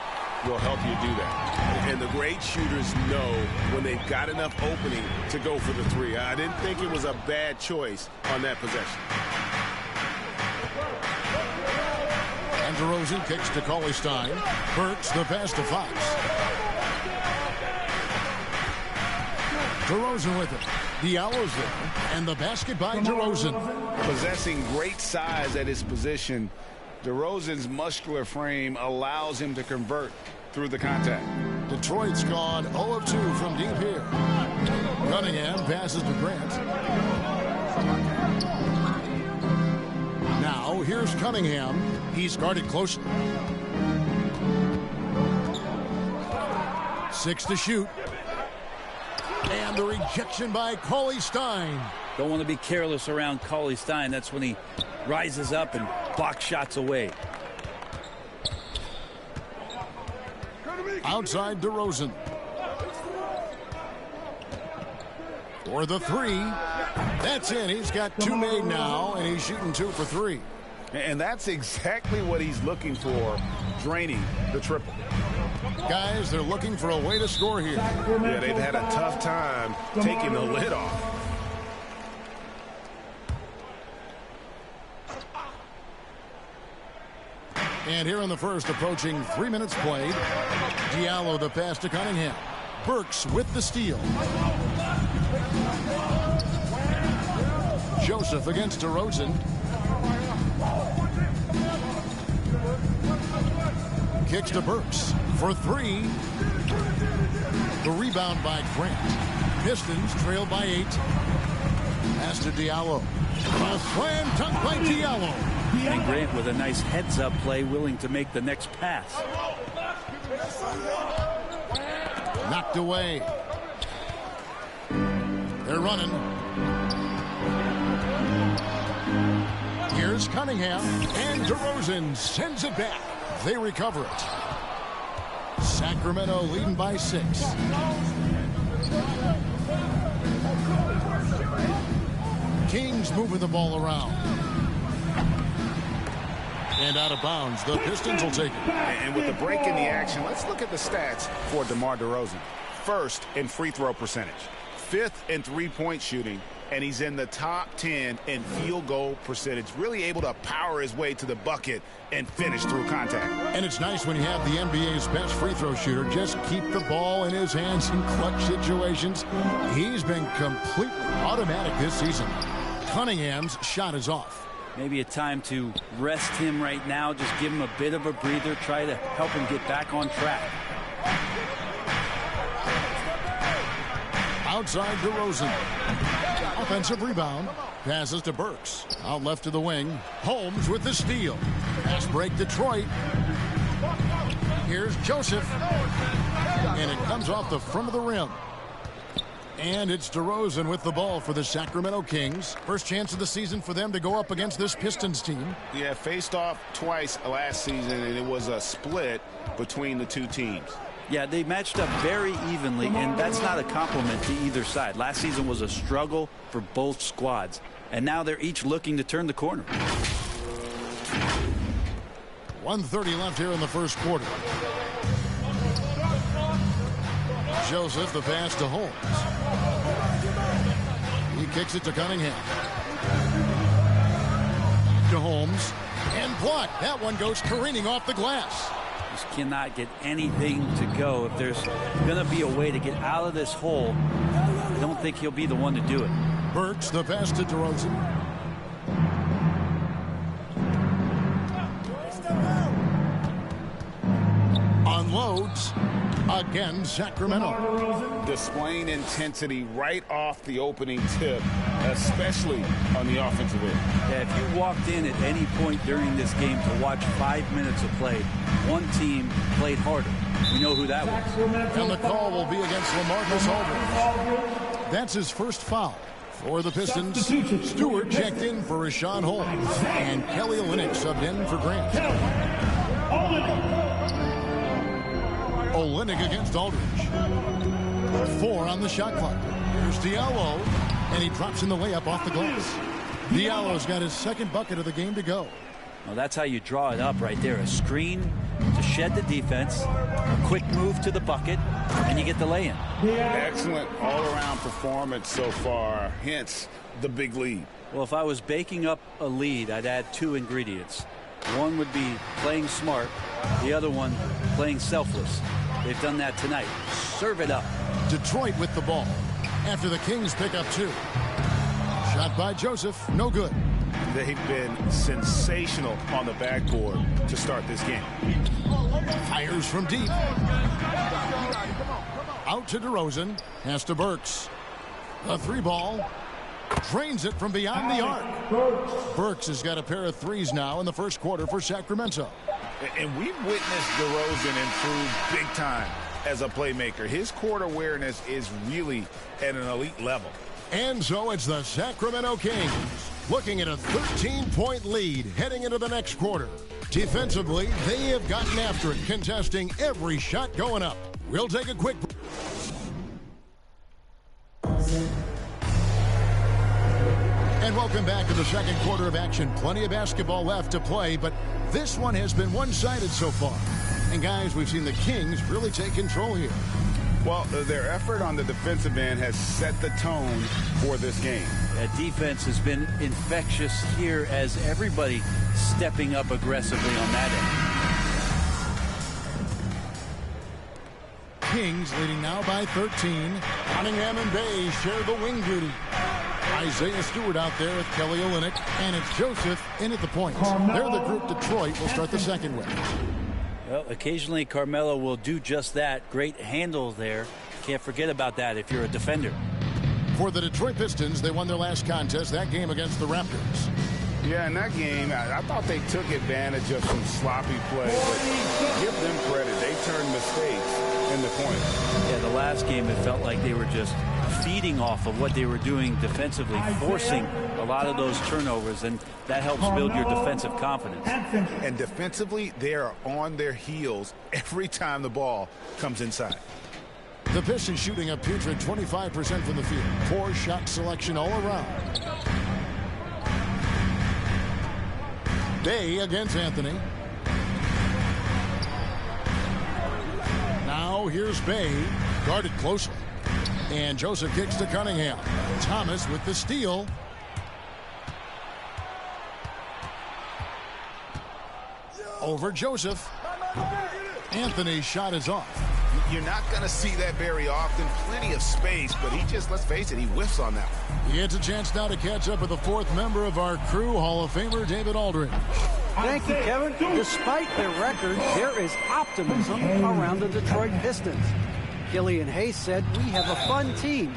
will help you do that. And the great shooters know when they've got enough opening to go for the three. I didn't think it was a bad choice on that possession. And DeRozan kicks to Cauley-Stein. Burks the pass to Fox. DeRozan with it. Diallo's there. And the basket by DeRozan. Possessing great size at his position, DeRozan's muscular frame allows him to convert through the contact. Detroit's gone 0 of 2 from deep here. Cunningham passes to Grant. Now here's Cunningham. He's guarded closely. 6 to shoot. And the rejection by Cauley-Stein. Don't want to be careless around Cauley-Stein. That's when he rises up and blocks shots away. Outside DeRozan. For the 3. That's in. He's got 2 made now, and he's shooting 2 for 3. And that's exactly what he's looking for, draining the triple. Guys, they're looking for a way to score here. Yeah, they've had a tough time taking the lid off. And here in the first, approaching 3 minutes played. Diallo the pass to Cunningham. Burks with the steal. Joseph against DeRozan. kicks to Burks for 3. The rebound by Grant. Pistons trail by 8. Pass to Diallo. A slam dunk by Diallo. And Grant with a nice heads-up play, willing to make the next pass. Knocked away. They're running. Here's Cunningham, and DeRozan sends it back. They recover it. Sacramento leading by 6. Kings moving the ball around. And out of bounds. The Pistons will take it. And with the break in the action, let's look at the stats for DeMar DeRozan. First in free throw percentage. 5th in three-point shooting. And he's in the top 10 in field goal percentage. Really able to power his way to the bucket and finish through contact. And it's nice when you have the NBA's best free throw shooter just keep the ball in his hands in clutch situations. He's been completely automatic this season. Cunningham's shot is off. Maybe a time to rest him right now. Just give him a bit of a breather. Try to help him get back on track. Outside DeRozan. Offensive rebound. Passes to Burks. Out left to the wing. Holmes with the steal. Pass break Detroit. Here's Joseph. And it comes off the front of the rim. And it's DeRozan with the ball for the Sacramento Kings. First chance of the season for them to go up against this Pistons team. Yeah, faced off twice last season, and it was a split between the two teams. Yeah, they matched up very evenly, and that's not a compliment to either side. Last season was a struggle for both squads, and now they're each looking to turn the corner. 1:30 left here in the first quarter. Joseph, the pass to Holmes. He kicks it to Cunningham. To Holmes. And blocked. That one goes careening off the glass. Just cannot get anything to go. If there's going to be a way to get out of this hole, I don't think he'll be the one to do it. Burks, the pass to DeRozan. Unloads. Again, Sacramento. Displaying intensity right off the opening tip, especially on the offensive end. Yeah, if you walked in at any point during this game to watch 5 minutes of play, one team played harder. We know who that was. And the call will be against LaMarcus Aldridge. That's his first foul. For the Pistons, Stewart checked in for Rashawn Holmes. And Kelly Olynyk subbed in for Grant. Olynyk against Aldridge. 4 on the shot clock. Here's Diallo, and he drops in the layup off the glass. Diallo's got his second bucket of the game to go. Well, that's how you draw it up right there. A screen to shed the defense, a quick move to the bucket, and you get the lay-in. Excellent all-around performance so far, hence the big lead. Well, if I was baking up a lead, I'd add 2 ingredients. One would be playing smart, the other one playing selfless. They've done that tonight. Serve it up. Detroit with the ball after the Kings pick up 2. Shot by Joseph, no good. They've been sensational on the backboard to start this game. Fires from deep. Out to DeRozan. Pass to Burks. A 3-ball. Drains it from beyond the arc. Burks has got a pair of 3s now in the first quarter for Sacramento. And we've witnessed DeRozan improve big time as a playmaker. His court awareness is really at an elite level. And so it's the Sacramento Kings looking at a 13-point lead heading into the next quarter. Defensively, they have gotten after it, contesting every shot going up. We'll take a quick break. And welcome back to the second quarter of action. Plenty of basketball left to play, but this one has been one-sided so far. And guys, we've seen the Kings really take control here. Well, their effort on the defensive end has set the tone for this game. That defense has been infectious here as everybody stepping up aggressively on that end. Kings leading now by 13. Cunningham and Bay share the wing duty. Isaiah Stewart out there with Kelly Olynyk, and it's Joseph in at the point. They're the group Detroit will start the second with. Well, occasionally Carmelo will do just that. Great handle there. Can't forget about that if you're a defender. For the Detroit Pistons, they won their last contest, that game against the Raptors. Yeah, in that game, I thought they took advantage of some sloppy play, but give them credit. They turned mistakes into points. Yeah, the last game, it felt like they were just feeding off of what they were doing defensively, forcing a lot of those turnovers, and that helps build your defensive confidence. And defensively, they are on their heels every time the ball comes inside. The Pistons shooting a putrid 25% from the field. 4 shot selection all around. Day against Anthony. Now here's Bay, guarded closely. And Joseph kicks to Cunningham. Thomas with the steal. Over Joseph. Anthony's shot is off. You're not going to see that very often. Plenty of space, but he just, let's face it, he whiffs on that one. He gets a chance now to catch up with the 4th member of our crew, Hall of Famer David Aldridge. Thank you, Kevin. Despite their record, there is optimism around the Detroit Pistons. Killian Hayes said, "We have a fun team.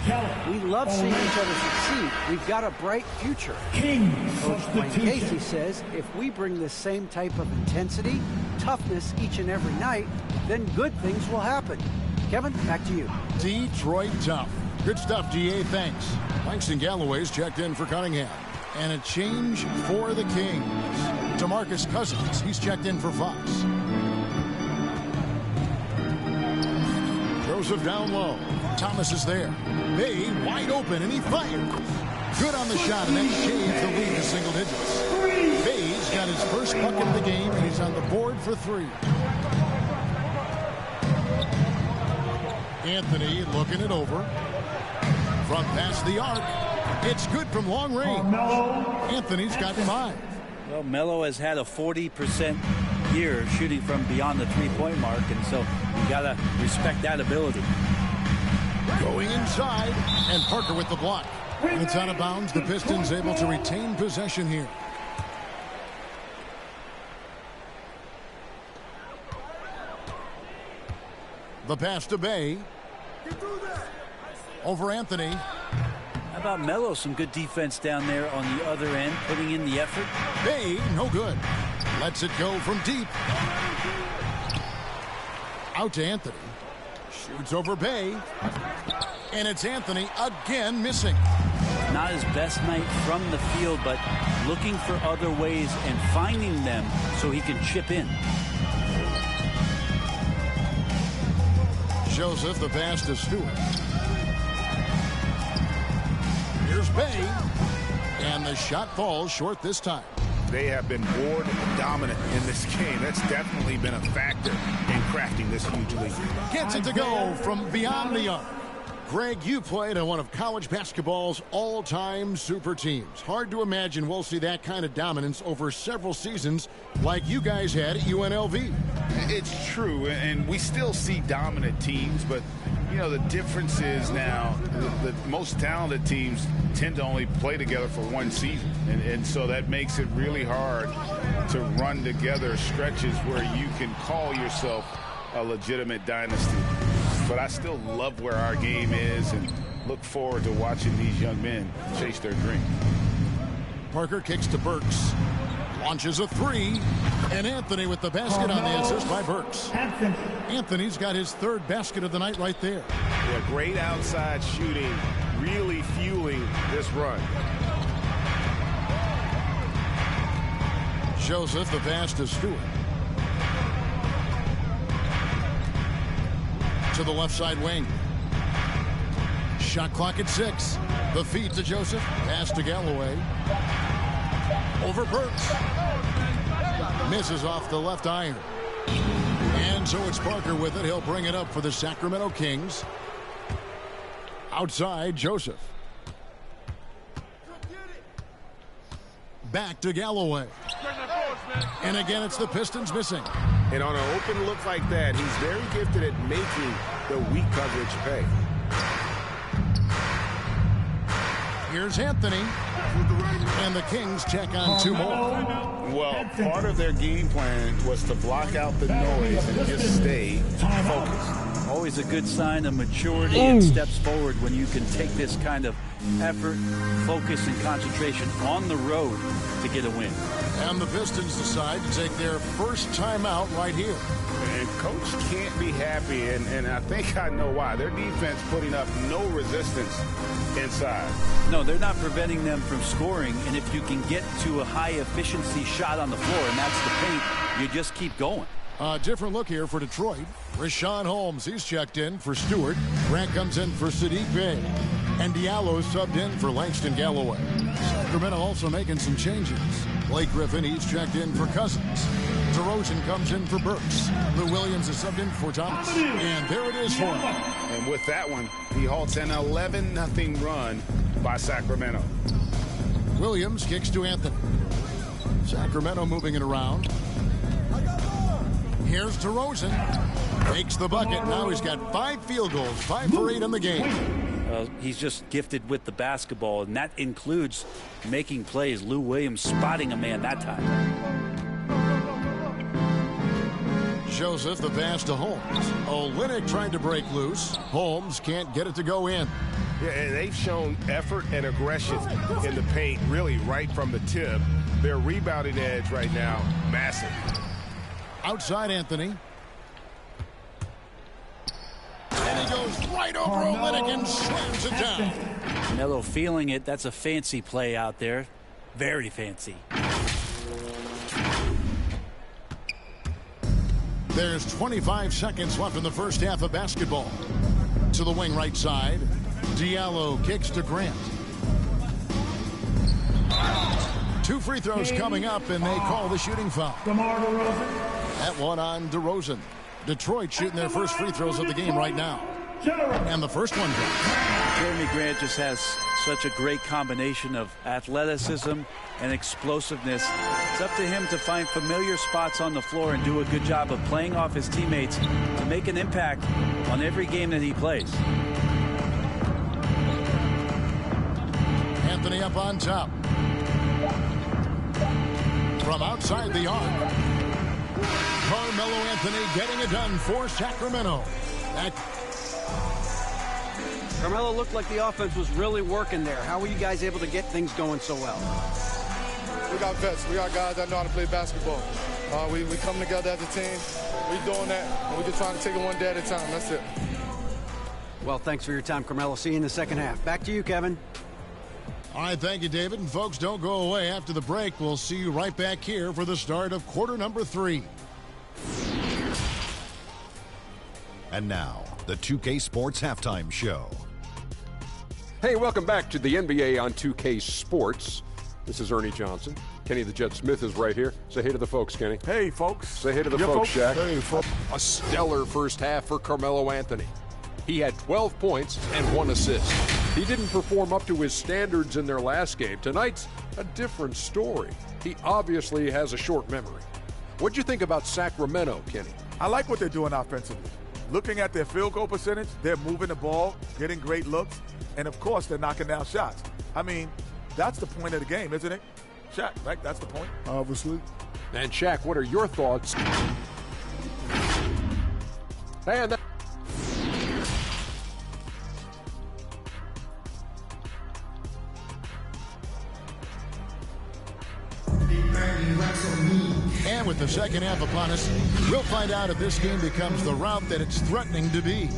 We love seeing each other succeed. We've got a bright future." Coach Wayne Casey says, "If we bring the same type of intensity, toughness each and every night, then good things will happen." Kevin, back to you. Detroit tough. Good stuff, DA. Thanks. Langston Galloway's checked in for Cunningham. And a change for the Kings. DeMarcus Cousins, he's checked in for Fox. Joseph down low. Thomas is there. Bay wide open, and he fires. Good on the shot, and that shaves the lead to single digits. Bay's got his first bucket of the game, and he's on the board for 3. Anthony looking it over. From past the arc. It's good from long range. Anthony's got 5. Well, Melo has had a 40% year shooting from beyond the 3-point mark, and so you got to respect that ability. Going inside, and Parker with the block. And it's out of bounds. The Pistons able to retain possession here. The pass to Bay. Over Anthony. How about Melo? Some good defense down there on the other end, putting in the effort. Bay, no good. Lets it go from deep. Out to Anthony. Shoots over Bay. And it's Anthony again missing. Not his best night from the field, but looking for other ways and finding them so he can chip in. Joseph, the pass to Stewart. Here's Bay. And the shot falls short this time. They have been board dominant in this game. That's definitely been a factor in crafting this huge lead. Gets it to go from beyond the arc. Greg, you played on one of college basketball's all-time super teams. Hard to imagine we'll see that kind of dominance over several seasons like you guys had at UNLV. It's true, and we still see dominant teams, but you know, the difference is now the most talented teams tend to only play together for one season, and so that makes it really hard to run together stretches where you can call yourself a legitimate dynasty. But I still love where our game is and look forward to watching these young men chase their dream. Parker kicks to Burks. Launches a 3. And Anthony with the basket on the assist by Burks. Anthony's got his 3rd basket of the night right there. Yeah, great outside shooting, really fueling this run. Joseph, the pass to Stewart. To the left side wing. Shot clock at 6. The feed to Joseph. Pass to Galloway. Over Burks. Misses off the left iron. And so it's Parker with it. He'll bring it up for the Sacramento Kings. Outside, Joseph. Back to Galloway. And again, it's the Pistons missing. And on an open look like that, he's very gifted at making the weak coverage pay. Here's Anthony. And the Kings check on 2 more. Well, part of their game plan was to block out the noise and just stay focused. Always a good sign of maturity and steps forward when you can take this kind of effort, focus, and concentration on the road to get a win. And the Pistons decide to take their first timeout right here. And Coach can't be happy, and I think I know why. Their defense putting up no resistance inside. No, they're not preventing them from scoring, and if you can get to a high-efficiency shot on the floor, and that's the paint, you just keep going. A different look here for Detroit. Rashawn Holmes, he's checked in for Stewart. Grant comes in for Sadiq Bey. And Diallo subbed in for Langston Galloway. Sacramento also making some changes. Blake Griffin, he's checked in for Cousins. DeRozan comes in for Burks. Lou Williams is subbed in for Thomas. And there it is for him. And with that one, he halts an 11-0 run by Sacramento. Williams kicks to Anthony. Sacramento moving it around. Here's DeRozan. Makes the bucket. Now he's got 5 field goals, 5 for 8 in the game. He's just gifted with the basketball, and that includes making plays. Lou Williams spotting a man that time. Joseph, the pass to Holmes. Olynyk trying to break loose. Holmes can't get it to go in. Yeah, and they've shown effort and aggression in the paint, really right from the tip. Their rebounding edge right now, massive. Outside Anthony. And he goes right over Olynyk and slams it down. Melo feeling it. That's a fancy play out there. Very fancy. There's 25 seconds left in the first half of basketball. To the wing right side. Diallo kicks to Grant. 2 free throws coming up, and they call the shooting foul. That one on DeRozan. Detroit shooting their first free throws of the game right now. And the first one drops. Jeremy Grant just has such a great combination of athleticism and explosiveness. It's up to him to find familiar spots on the floor and do a good job of playing off his teammates to make an impact on every game that he plays. Anthony up on top. From outside the arc. Carmelo Anthony getting it done for Sacramento. Carmelo looked like the offense was really working there. How were you guys able to get things going so well? We got vets. We got guys that know how to play basketball. We come together as a team. We're doing that, and we're just trying to take it one day at a time. That's it. Well, thanks for your time, Carmelo. See you in the second half. Back to you, Kevin. All right, thank you, David. And folks, don't go away. After the break, we'll see you right back here for the start of quarter number 3. And now, the 2K Sports Halftime Show. Hey, welcome back to the NBA on 2K Sports. This is Ernie Johnson. Kenny the Jet Smith is right here. Say hey to the folks, Kenny. Hey, folks. Say hey to the folks, Shaq. Hey, folks. A stellar first half for Carmelo Anthony. He had 12 points and 1 assist. He didn't perform up to his standards in their last game. Tonight's a different story. He obviously has a short memory. What'd you think about Sacramento, Kenny? I like what they're doing offensively. Looking at their field goal percentage, they're moving the ball, getting great looks, and of course they're knocking down shots. I mean, that's the point of the game, isn't it? Shaq, right? That's the point. Obviously. And Shaq, what are your thoughts? And that And with the second half upon us, we'll find out if this game becomes the route that it's threatening to be.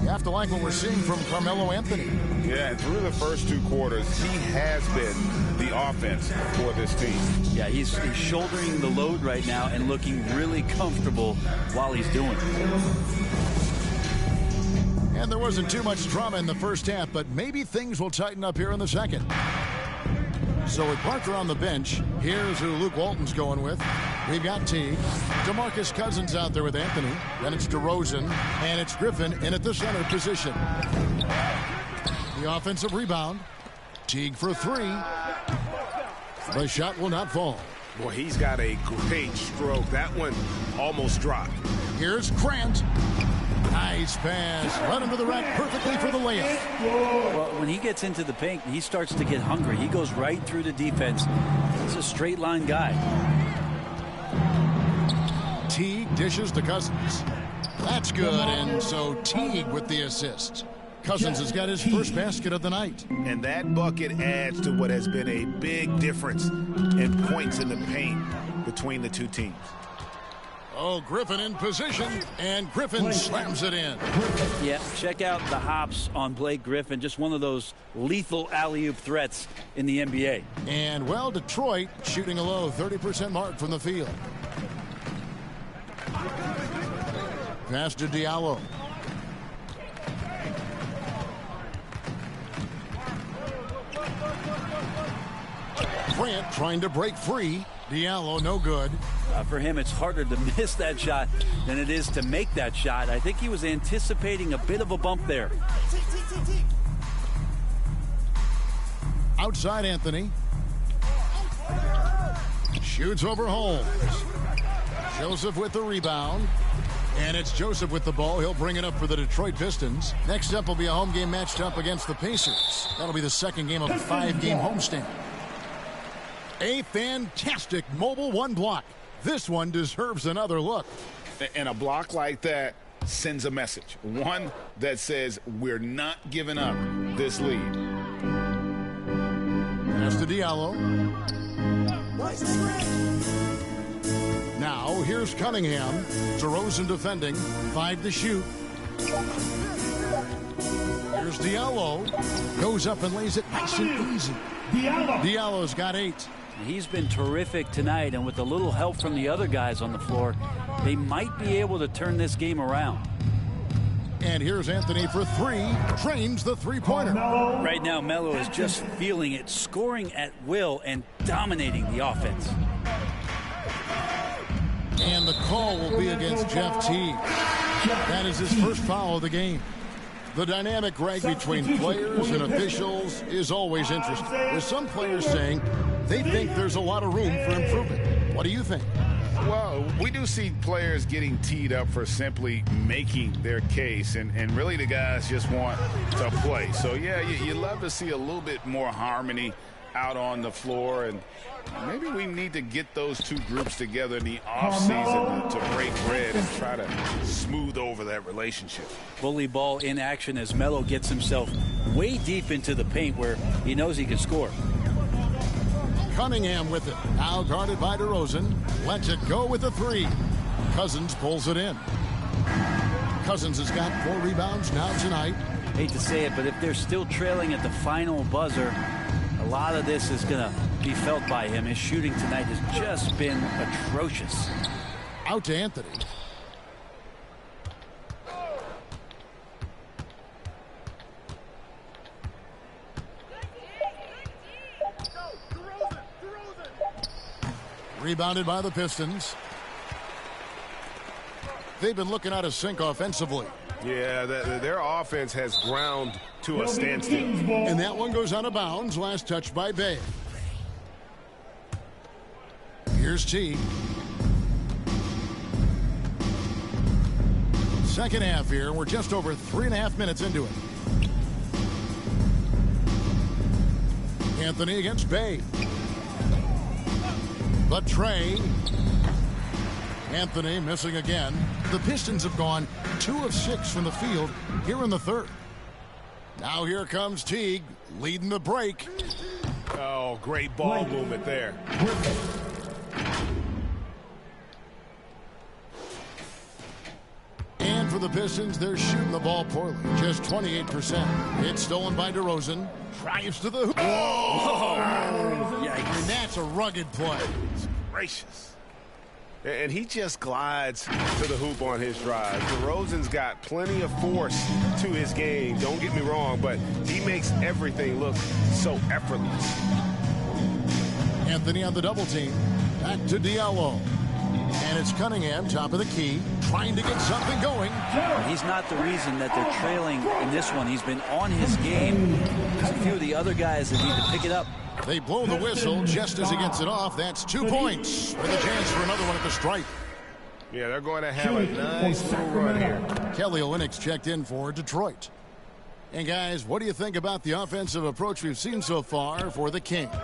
You have to like what we're seeing from Carmelo Anthony. Yeah, and through the first 2 quarters, he has been the offense for this team. Yeah, he's shouldering the load right now and looking really comfortable while he's doing it. And there wasn't too much drama in the first half, but maybe things will tighten up here in the second. So with Parker on the bench, here's who Luke Walton's going with. We've got Teague. DeMarcus Cousins out there with Anthony. Then it's DeRozan. And it's Griffin in at the center position. The offensive rebound. Teague for 3. The shot will not fall. Boy, he's got a great stroke. That one almost dropped. Here's Grant. Nice pass. Run into the rack perfectly for the layup. Well, when he gets into the paint, he starts to get hungry. He goes right through the defense. He's a straight line guy. Teague dishes to Cousins. That's good, and so Teague with the assist. Cousins has got his first basket of the night. And that bucket adds to what has been a big difference in points in the paint between the two teams. Oh, Griffin in position, and Griffin slams it in. Yeah, check out the hops on Blake Griffin. Just one of those lethal alley-oop threats in the NBA. And, well, Detroit shooting a low 30% mark from the field. Pass to Diallo. Grant trying to break free. Diallo no good. For him, it's harder to miss that shot than it is to make that shot. I think he was anticipating a bit of a bump there. Outside Anthony. Shoots over Holmes. Joseph with the rebound. And it's Joseph with the ball. He'll bring it up for the Detroit Pistons. Next up will be a home game matched up against the Pacers. That'll be the second game of a 5-game homestand. A fantastic mobile one block. This one deserves another look. And a block like that sends a message. One that says we're not giving up this lead. Pass to Diallo. Now here's Cunningham. DeRozan defending. 5 to shoot. Here's Diallo. Goes up and lays it nice and easy. Diallo's got 8. He's been terrific tonight, and with a little help from the other guys on the floor, they might be able to turn this game around. And here's Anthony for 3. Trains the three-pointer. Right now, Melo is just feeling it, scoring at will and dominating the offense. And the call will be against Jeff Teague. That is his first foul of the game. The dynamic, Greg, between players and officials is always interesting. There's some players saying they think there's a lot of room for improvement. What do you think? Well, we do see players getting teed up for simply making their case, and really the guys just want to play. So, yeah, you love to see a little bit more harmony out on the floor, and maybe we need to get those two groups together in the offseason to break bread and try to smooth over that relationship. Bully ball in action as Melo gets himself way deep into the paint where he knows he can score. Cunningham with it. Now guarded by DeRozan. Lets it go with the 3. Cousins pulls it in. Cousins has got 4 rebounds now tonight. Hate to say it, but if they're still trailing at the final buzzer, a lot of this is going to be felt by him. His shooting tonight has just been atrocious. Out to Anthony. Rebounded by the Pistons. They've been looking out of sync offensively. Yeah, their offense has ground to a standstill. And that one goes out of bounds. Last touch by Bay. Here's Teague. Second half here. We're just over 3.5 minutes into it. Anthony against Bay. But Trey. Anthony missing again. The Pistons have gone 2 of 6 from the field here in the third. Now here comes Teague leading the break. Oh, great ball movement there. And for the Pistons, they're shooting the ball poorly. Just 28%. It's stolen by DeRozan. Drives to the hoop. Whoa! Yikes. And that's a rugged play. Gracious. And he just glides to the hoop on his drive. DeRozan's got plenty of force to his game, don't get me wrong, but he makes everything look so effortless. Anthony on the double team. Back to Diallo. And it's Cunningham, top of the key, trying to get something going. He's not the reason that they're trailing in this one. He's been on his game. There's a few of the other guys that need to pick it up. They blow the whistle just as he gets it off. That's 2 points with a chance for another one at the stripe. Yeah, they're going to have a nice little run here. Kelly Olynyk's checked in for Detroit. And guys, what do you think about the offensive approach we've seen so far for the Kings?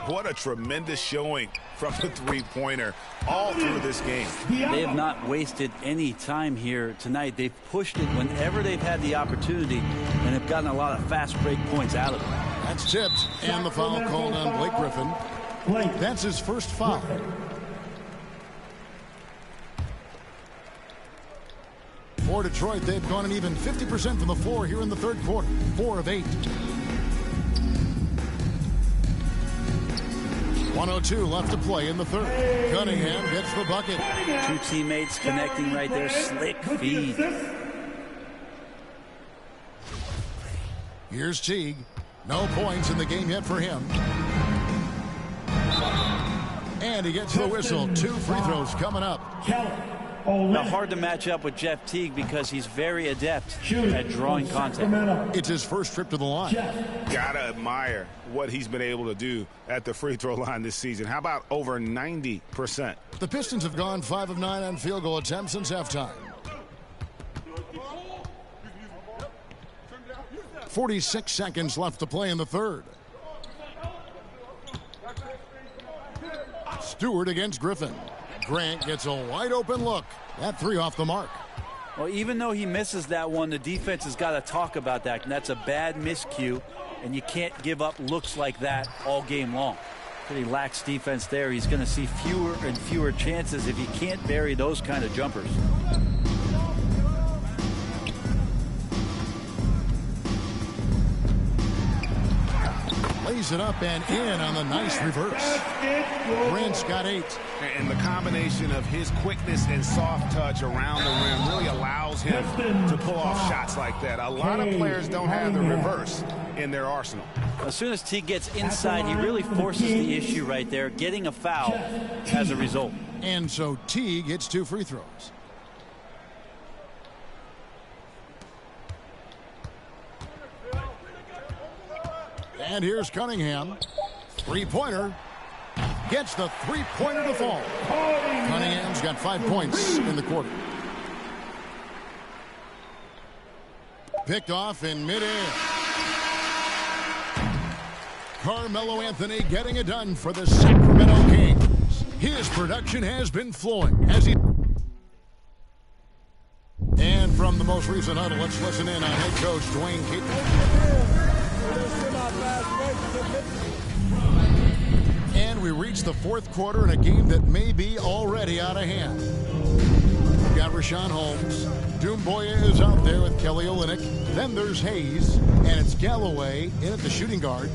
What a tremendous showing from the three-pointer all through this game. They have not wasted any time here tonight. They've pushed it whenever they've had the opportunity and have gotten a lot of fast break points out of it. That's tipped, and the foul called on Blake Griffin. That's his first foul. For Detroit, they've gone an even 50% from the floor here in the third quarter. 4 of 8. 1:02 left to play in the third. Cunningham gets the bucket. Two teammates connecting right there. Slick feed. Here's Teague. No points in the game yet for him. And he gets the whistle. 2 free throws coming up. Now, hard to match up with Jeff Teague because he's very adept at drawing contact. It's his first trip to the line. Gotta admire what he's been able to do at the free throw line this season. How about over 90%? The Pistons have gone 5 of 9 on field goal attempts since halftime. 46 seconds left to play in the third. Stewart against Griffin. Grant gets a wide open look. That 3 off the mark. Well, even though he misses that one, the defense has got to talk about that. And that's a bad miscue, and you can't give up looks like that all game long. Pretty lax defense there. He's going to see fewer and fewer chances if he can't bury those kind of jumpers. Lays it up and in on the nice reverse. Grant's got 8. And the combination of his quickness and soft touch around the rim really allows him to pull off shots like that. A lot of players don't have the reverse in their arsenal. As soon as Teague gets inside, he really forces the issue right there, getting a foul as a result. And so Teague hits 2 free throws. And here's Cunningham. 3-pointer. Gets the 3-pointer to fall. Cunningham's got 5 points in the quarter. Picked off in midair. Carmelo Anthony getting it done for the Sacramento Kings. His production has been flowing as he... And from the most recent huddle, let's listen in on head coach Dwayne Keaton. And we reach the fourth quarter in a game that may be already out of hand. We've got Rashawn Holmes. Doumbouya is out there with Kelly Olynyk. Then there's Hayes, and it's Galloway in at the shooting guard.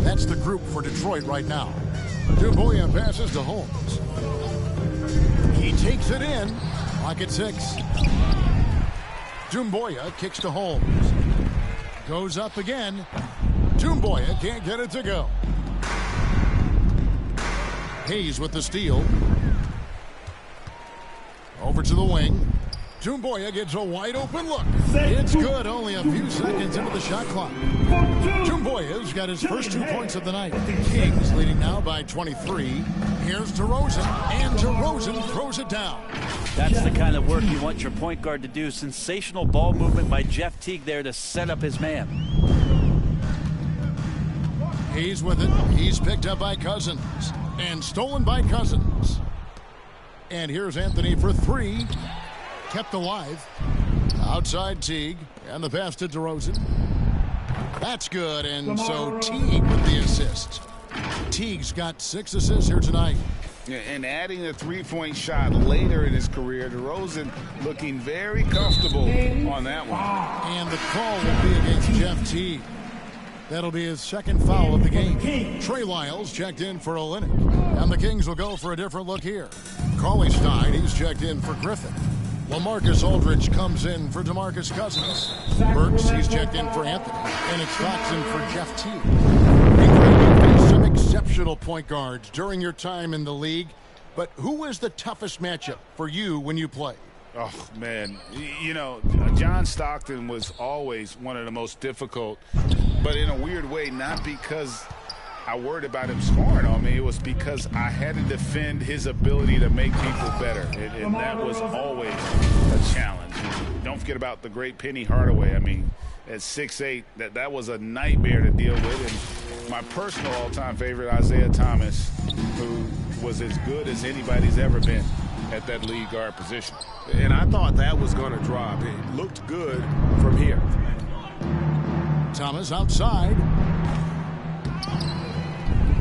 That's the group for Detroit right now. Doumbouya passes to Holmes. He takes it in. Lock at 6. Doumbouya kicks to Holmes. Goes up again. Doumbouya can't get it to go. Hayes with the steal. Over to the wing. Doumbouya gets a wide open look. It's good, only a few seconds into the shot clock. Doumbouya's got his first 2 points of the night. Kings leading now by 23. Here's DeRozan, and DeRozan throws it down. That's the kind of work you want your point guard to do. Sensational ball movement by Jeff Teague there to set up his man. He's with it. He's picked up by Cousins. And stolen by Cousins. And here's Anthony for 3. Kept alive. Outside Teague. And the pass to DeRozan. That's good. And so Teague with the assist. Teague's got 6 assists here tonight. And adding a 3-point shot later in his career, DeRozan looking very comfortable on that one. And the call will be against Jeff Teague. That'll be his second foul of the game. Trey Lyles checked in for Olynyk. And the Kings will go for a different look here. Cauley Stein, he's checked in for Griffin. LaMarcus Aldridge comes in for DeMarcus Cousins. Burks, he's checked in for Anthony. And it's Fox in for Jeff Teague. You've faced some exceptional point guards during your time in the league. But who was the toughest matchup for you when you played? Oh, man. You know, John Stockton was always one of the most difficult, but in a weird way, not because I worried about him scoring on me, it was because I had to defend his ability to make people better. And that was always a challenge. Don't forget about the great Penny Hardaway. I mean, at 6'8", that was a nightmare to deal with. And my personal all-time favorite, Isaiah Thomas, who was as good as anybody's ever been at that lead guard position. And I thought that was going to drop. It looked good from here. Thomas outside.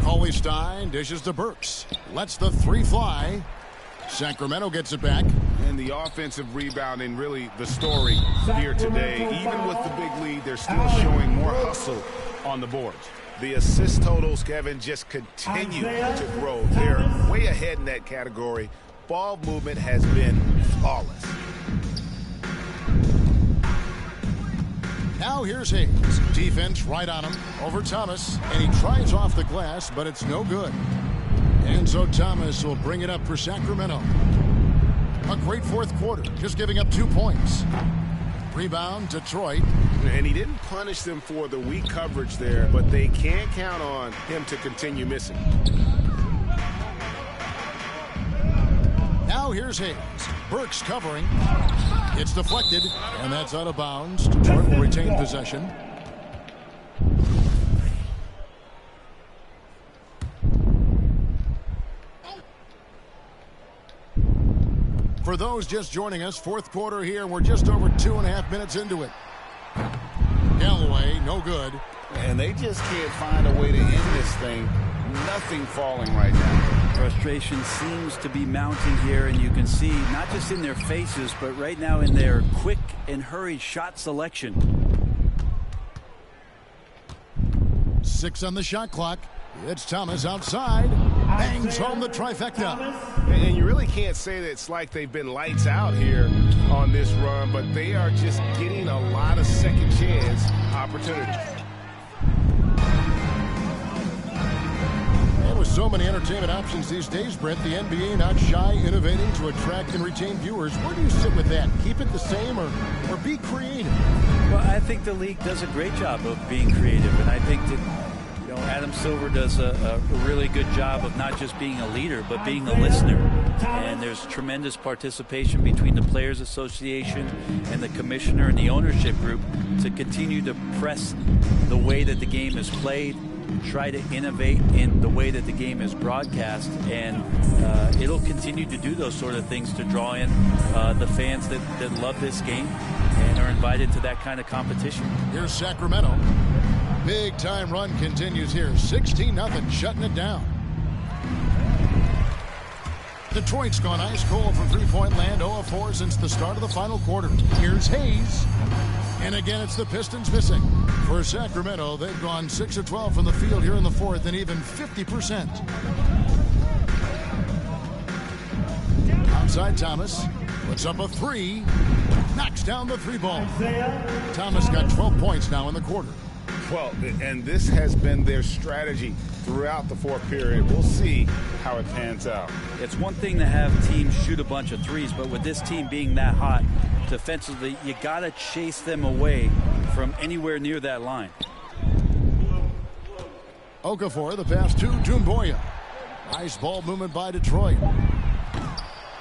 Cauley-Stein dishes to Burks. Lets the three fly. Sacramento gets it back. And the offensive rebounding, really the story here today. Even with the big lead, they're still showing more hustle on the boards. The assist totals, Kevin, just continue to grow. They're way ahead in that category. Ball movement has been flawless. Now here's Hayes. Defense right on him. Over Thomas. And he tries off the glass, but it's no good. And so Thomas will bring it up for Sacramento. A great fourth quarter, just giving up 2 points. Rebound, Detroit. And he didn't punish them for the weak coverage there, but they can't count on him to continue missing. Now here's Hayes. Burks covering. It's deflected, and that's out of bounds. Detroit will retain possession. For those just joining us, fourth quarter here. We're just over 2.5 minutes into it. Galloway, no good. And they just can't find a way to end this thing. Nothing falling right now. Frustration seems to be mounting here, and you can see not just in their faces, but right now in their quick and hurried shot selection. 6 on the shot clock. It's Thomas outside. Bangs home the trifecta. And you really can't say that it's like they've been lights out here on this run, but they are just getting a lot of second chance opportunities. And with so many entertainment options these days, Brett, the NBA not shy innovating to attract and retain viewers. Where do you sit with that? Keep it the same or be creative? Well, I think the league does a great job of being creative, and I think that Adam Silver does a really good job of not just being a leader, but being a listener. And there's tremendous participation between the Players Association and the commissioner and the ownership group to continue to press the way that the game is played, try to innovate in the way that the game is broadcast, and it'll continue to do those sort of things to draw in the fans that love this game and are invited to that kind of competition. Here's Sacramento. Big time run continues here. 16-0, shutting it down. Detroit's gone ice cold from three-point land, 0-4 since the start of the final quarter. Here's Hayes. And again, it's the Pistons missing. For Sacramento, they've gone 6 of 12 from the field here in the fourth and even 50%. Outside Thomas. Puts up a three. Knocks down the three ball. Thomas got 12 points now in the quarter. Well, and this has been their strategy throughout the fourth period. We'll see how it pans out. It's one thing to have teams shoot a bunch of threes, but with this team being that hot defensively, you got to chase them away from anywhere near that line. Okafor, the pass to Doumbouya. Nice ball movement by Detroit.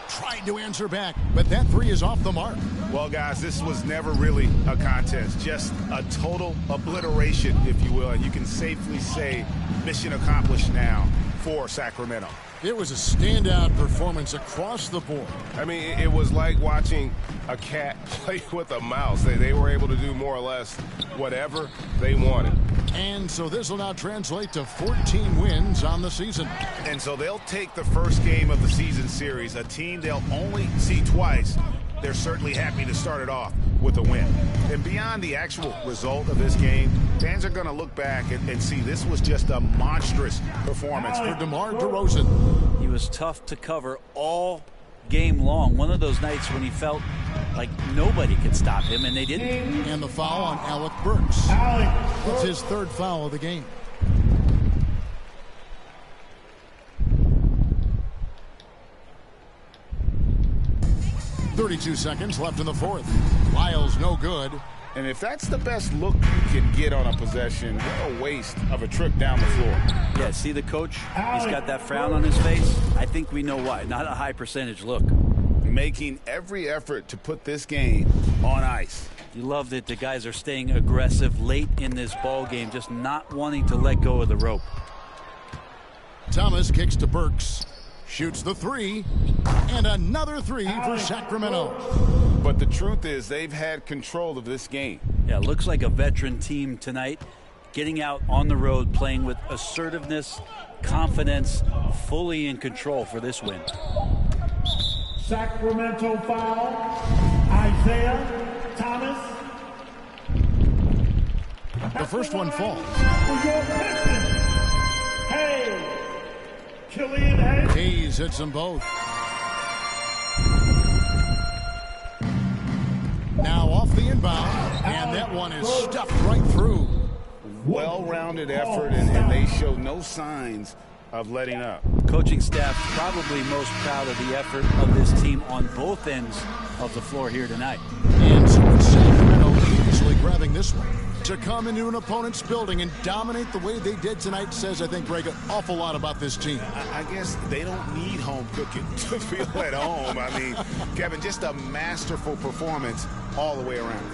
Tried to answer back, but that three is off the mark. Well, guys, this was never really a contest, just a total obliteration, if you will. And you can safely say mission accomplished now for Sacramento. It was a standout performance across the board. I mean, it was like watching a cat play with a mouse. They were able to do more or less whatever they wanted. And so this will now translate to 14 wins on the season. And so they'll take the first game of the season series, a team they'll only see twice. They're certainly happy to start it off with a win. And beyond the actual result of this game, fans are going to look back and see this was just a monstrous performance for DeMar DeRozan. He was tough to cover all game long. One of those nights when he felt like nobody could stop him, and they didn't. And the foul on Alec Burks. It's his third foul of the game. .32 seconds left in the fourth. Lyles no good. And if that's the best look you can get on a possession, what a waste of a trip down the floor. Yeah, see the coach? He's got that frown on his face. I think we know why. Not a high percentage look. Making every effort to put this game on ice. You love that the guys are staying aggressive late in this ball game, just not wanting to let go of the rope. Thomas kicks to Burks. Shoots the three, and another three for Sacramento. But the truth is, they've had control of this game. Yeah, looks like a veteran team tonight, getting out on the road, playing with assertiveness, confidence, fully in control for this win. Sacramento foul, Isaiah Thomas. The first one falls. Hey! Killian Hayes. Hayes hits them both. Now off the inbound, and that one is stuffed right through. Well-rounded effort, and they show no signs of letting up. Coaching staff probably most proud of the effort of this team on both ends of the floor here tonight. And so it's Sacramento easily grabbing this one. To come into an opponent's building and dominate the way they did tonight says, I think, Greg, an awful lot about this team. I guess they don't need home cooking to feel at home. I mean, Kevin, just a masterful performance all the way around.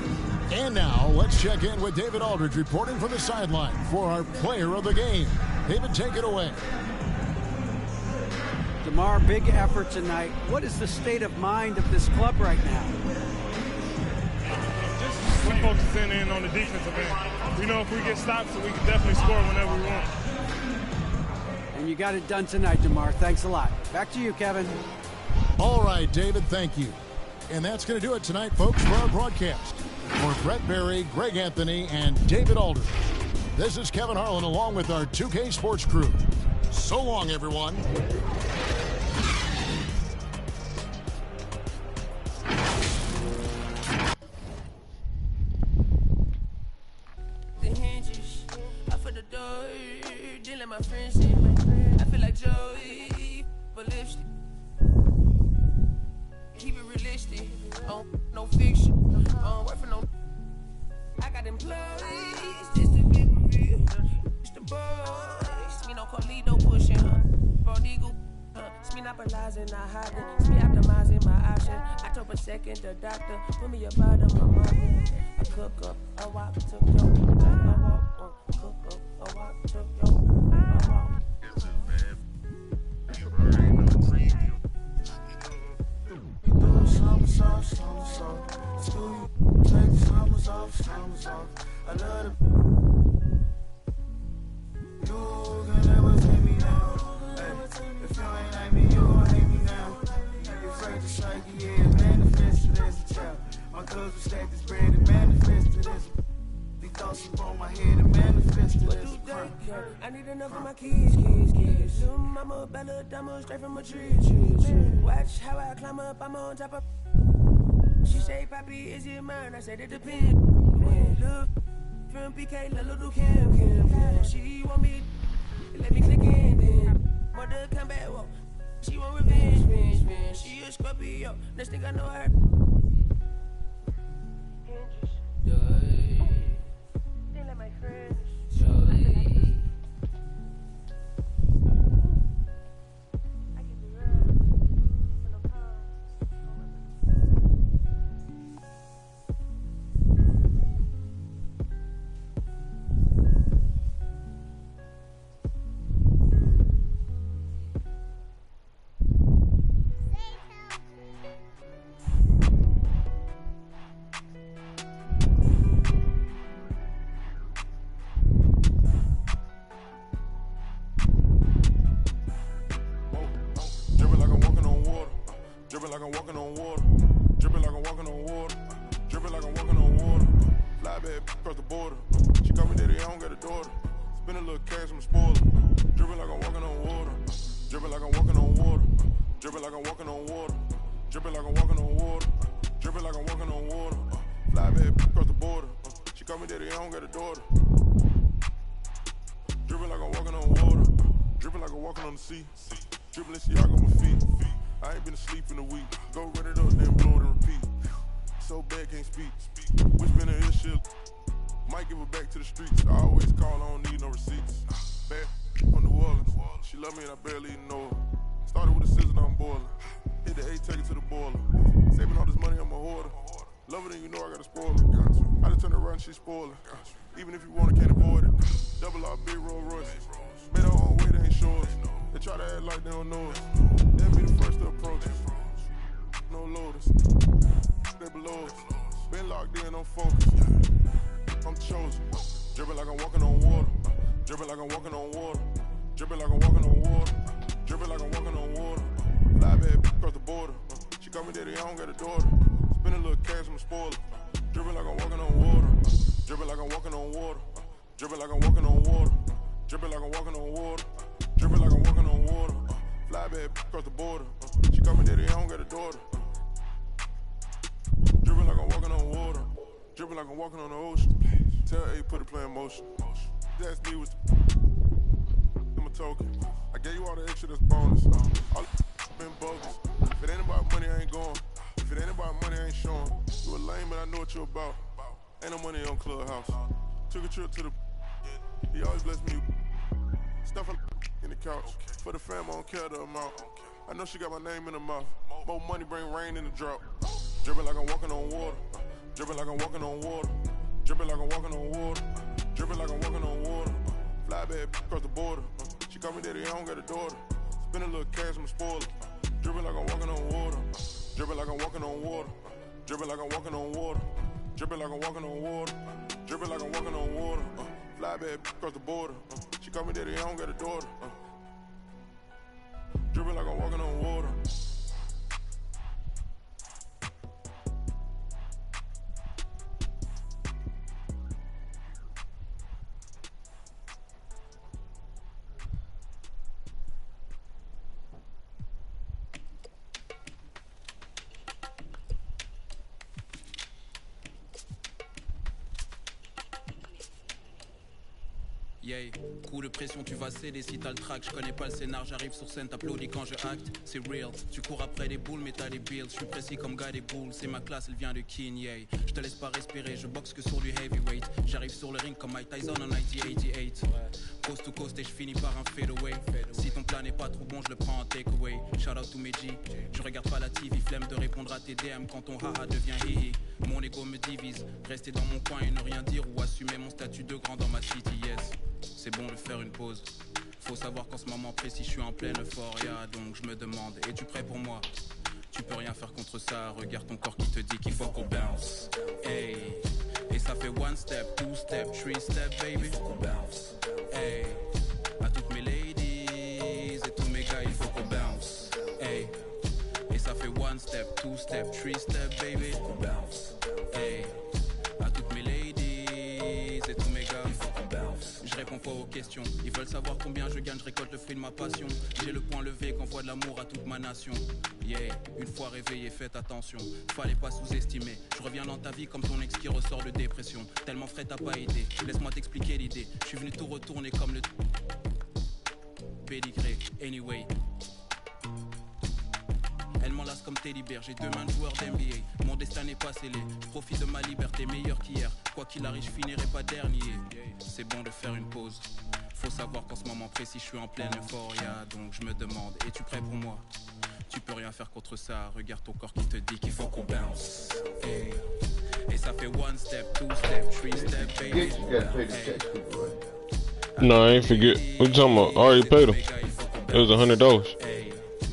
And now let's check in with David Aldridge reporting from the sideline for our player of the game. David, take it away. DeMar, big effort tonight. What is the state of mind of this club right now? We're focusing in on the defensive end. We know if we get stopped, so we can definitely score whenever we want. And you got it done tonight, DeMar. Thanks a lot. Back to you, Kevin. All right, David, thank you. And that's going to do it tonight, folks, for our broadcast. For Brett Berry, Greg Anthony, and David Aldridge, this is Kevin Harlan along with our 2K Sports crew. So long, everyone. My friendship, I feel like Joey, but lipstick. Keep it realistic, no fiction, work for no. I got employees, just a big review. It's the boys, me no call lead, no pushing, bro, legal. It's me not monopolizing, not hiding. It's me optimizing my option. I told per second the doctor, put me about my mother. I cook up, I walk, took yo. I walk, cook up, I walk, took yo. I walk. I love the you can never take me down. Hey, if you ain't like me, you gon' hate me now. You're afraid to strike, yeah, manifested as a child. My cousin stacked this bread and manifested as a these thoughts upon my head and manifested as a crime. I need enough for my kids. Little mama, Bella, Dama, straight from a tree. Watch how I climb up, I'm on top of. She say, Papi, is it mine? I said, it depends. Look, from PK, little Kim. She want me, let me click in, then. Mother come back, whoa. She want revenge. She a Scorpio, next thing I know her. They let my friends. Dripping like I'm walking on water. Dripping like I'm walking on water. Dripping like I'm walking on water. Fly bad across the border. She call me daddy, I don't got a daughter. Spend a little cash, I'm a spoiler. Dripping like I'm walking on water. Dripping like I'm walking on water. Dripping like I'm walking on water. Dripping like I'm walking on water. Dripping like I'm walking on water. Fly bad across the border. She call me daddy, I don't got a daughter. Dripping like I'm walking on water. Dripping like I'm walking on the sea. Dripping, see, I got my feet. I ain't been asleep in a week. Go run it up, then blow it and repeat. so bad, can't speak. Whispering in his shit. Might give her back to the streets. I always call, I don't need no receipts. Bad from New Orleans. She love me and I barely even know her. Started with a scissors, I'm boiling. Hit the A, take it to the boiler. Saving all this money, I'm a hoarder. Love it and you know I got a spoiler. I just turn around, she spoiler. Even if you want it, can't avoid it. Double R, big Rolls Royce. Made our own way, they ain't sure us. They try to act like they don't know us. They'll be the first to approach us. No loaders. They below us. Been locked in, I'm focused. I'm chosen. Dripping like I'm walking on water. Dripping like I'm walking on water. Dripping like I'm walking on water. Dripping like I'm walking on water. Fly bad across the border. She call me daddy, I don't got a daughter. Spend a little cash, I'm a spoiler. Dripping like I'm walking on water. Dripping like I'm walking on water. Dripping like I'm walking on water. Dripping like I'm walking on water. Dripping like I'm walking on water. Fly bad across the border. She call me daddy, I don't got a daughter. Dripping like I'm walking on water. Dripping like I'm walking on the ocean. Tell A, put a play in motion. That's me was in my token. I gave you all the extra that's bonus. All been bogus. If it ain't about money, I ain't going. If it ain't about money, I ain't showing. You a lame, but I know what you about. Ain't no money on Clubhouse. Took a trip to the. He always bless me. Stuff in the couch. For the fam, I don't care the amount. I know she got my name in her mouth. More money bring rain in the drought. Dripping like I'm walking on water. Dripping like I'm walking on water. Dripping like I'm walking on water. Dripping like I'm walking on water. Fly bad across the border. She call me daddy, I don't got a daughter. Spend a little cash, I'm a spoiler. Dripping like I'm walking on water. Dripping like I'm walking on water. Dripping like I'm walking on water. Dripping like I'm walking on water. Dripping like I'm walking on water. Fly bad across the border. She call me daddy, I don't got a daughter. Dripping like I'm walking on water. Yeah, coup de pression, tu vas céder si t'as le track. Je connais pas le scénar, j'arrive sur scène, t'applaudis quand je acte. C'est real, tu cours après des boules, mais t'as des bills. Je suis précis comme gars des boules, c'est ma classe, elle vient de King, yeah. Je te laisse pas respirer, je boxe que sur du heavyweight. J'arrive sur le ring comme Mike Tyson en 1988. Coast to coast et je finis par un fadeaway. Si ton plan n'est pas trop bon, je le prends en takeaway. Shout out to mes G, je regarde pas la TV, flemme de répondre à tes DM quand ton haha devient hihi. Mon ego me divise, rester dans mon coin et ne rien dire ou assumer mon statut de grand dans ma city, yes. C'est bon de faire une pause. Faut savoir qu'en ce moment précis, je suis en pleine euphoria. Donc je me demande, es-tu prêt pour moi? Tu peux rien faire contre ça. Regarde ton corps qui te dit qu'il faut qu'on bounce. Hey. Et ça fait one step, two step, three step, baby. Faut qu'on bounce. Hey. À toutes mes ladies et tous mes gars, il faut qu'on bounce. Hey. Et ça fait one step, two step, three step, baby. Faut qu'on bounce. Hey. À toutes mes ladies et tous mes gars, il faut qu'on bounce. Je réponds pas aux questions. Ils veulent savoir combien je gagne, je récolte le fruit de ma passion. J'ai le point levé, qu'envoie de l'amour à toute ma nation. Yeah, une fois réveillé, faites attention. Fallait pas sous-estimer. Je reviens dans ta vie comme ton ex qui ressort de dépression. Tellement frais, t'as pas idée. Laisse-moi t'expliquer l'idée. Je suis venu tout retourner comme le pédigré. Anyway. Elle m'enlace comme Teddy Bear, j'ai deux mains de joueur d'NBA. Mon destin n'est pas scellé, je profite de ma liberté, meilleur qu'hier. Quoi qu'il arrive, je finirai pas dernier. C'est bon de faire une pause. Faut savoir qu'en ce moment précis, je suis en pleine euphoria. Donc je me demande, es-tu prêt pour moi? Tu peux rien faire contre ça, regarde ton corps qui te dit qu'il faut qu'on bounce. Hey. Et ça fait one step, two step, three step, baby. No, I ain't forget. What you talking about? I already paid him. It was $100.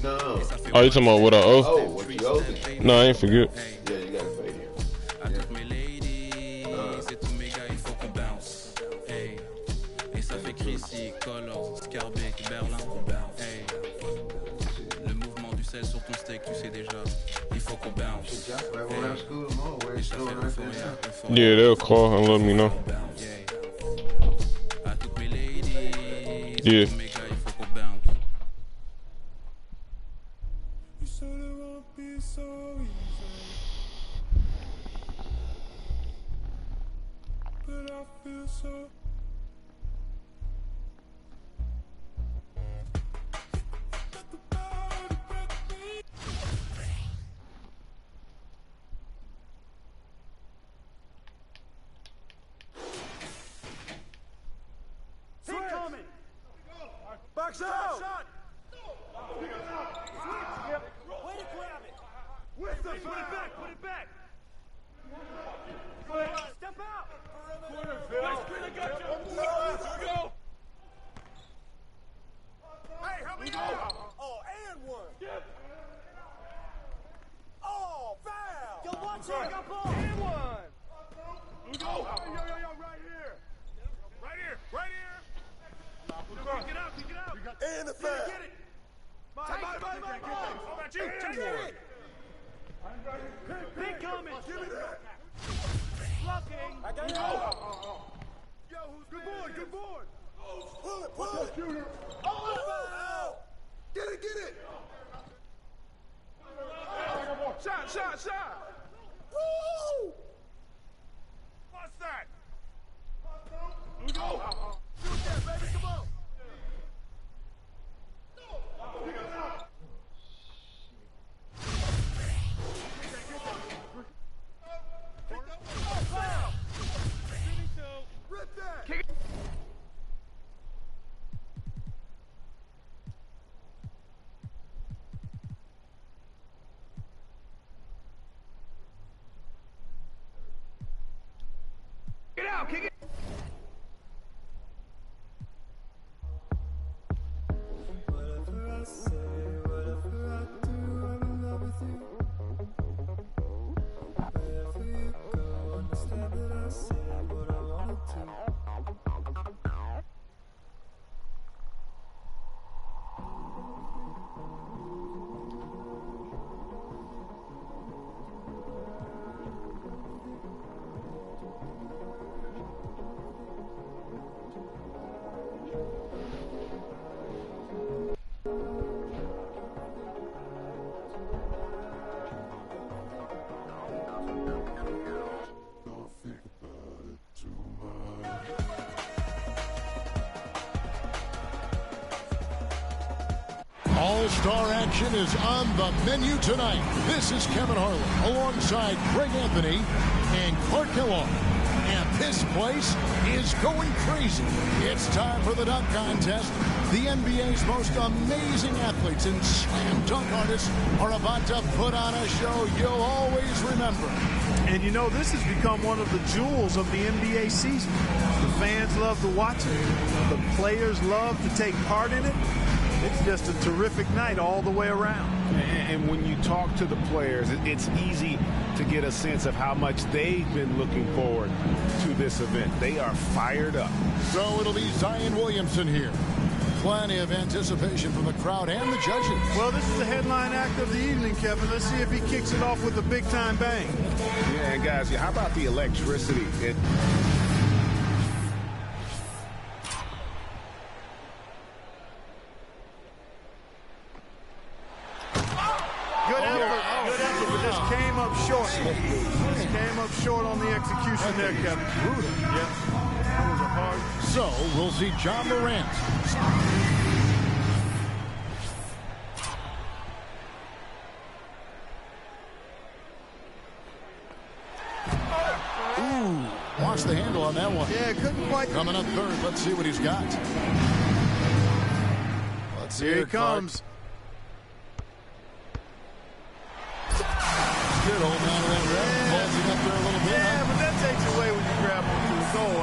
No. Oh, you talking about what I owe? Oh, what you owe me? No, I ain't forget. Yeah, you gotta pay him. Et ça fait Chrissy, Colors, Scarbeck, Berlin. Hey. Le mouvement du sel sur ton steak, tu sais déjà. Il faut qu'on bounce. Hey. Et ça fait euphoria. Yeah, they'll call and let me know. À toutes mes ladies, yeah. Tous mes gars, il faut qu'on bounce. You said it won't be so easy, but I feel so. And the foul. Big coming. Give me that. Blocking. I got it. Yo, who's good board? Good board. Pull it. Oh, get it. Shot. Woo! What's that? Oh. Shoot that, baby. Come on. Rip that. Kick it. Get out, kick it. Whatever I say, whatever I do, I'm in love with you. Wherever you go, understand that I say what I wanna do. All-star action is on the menu tonight. This is Kevin Harlan alongside Greg Anthony and Clark Kellogg. And this place is going crazy. It's time for the dunk contest. The NBA's most amazing athletes and slam dunk artists are about to put on a show you'll always remember. And you know, this has become one of the jewels of the NBA season. The fans love to watch it. The players love to take part in it. It's just a terrific night all the way around. And when you talk to the players, it's easy to get a sense of how much they've been looking forward to this event. They are fired up. So it'll be Zion Williamson here. Plenty of anticipation from the crowd and the judges. Well, this is the headline act of the evening, Kevin. Let's see if he kicks it off with a big-time bang. Yeah, and guys, how about the electricity? Good effort, but this came up short. This came up short on the execution there, Kevin. Brutal. Yep. That was a hard. So we'll see John Morant. Ooh, lost the handle on that one. Yeah, couldn't quite. Coming up third. Let's see what he's got. Let's see. Here he comes. Good old man of that rep. Ballsing up there a little bit. Yeah, but that takes away when you grab onto the goal.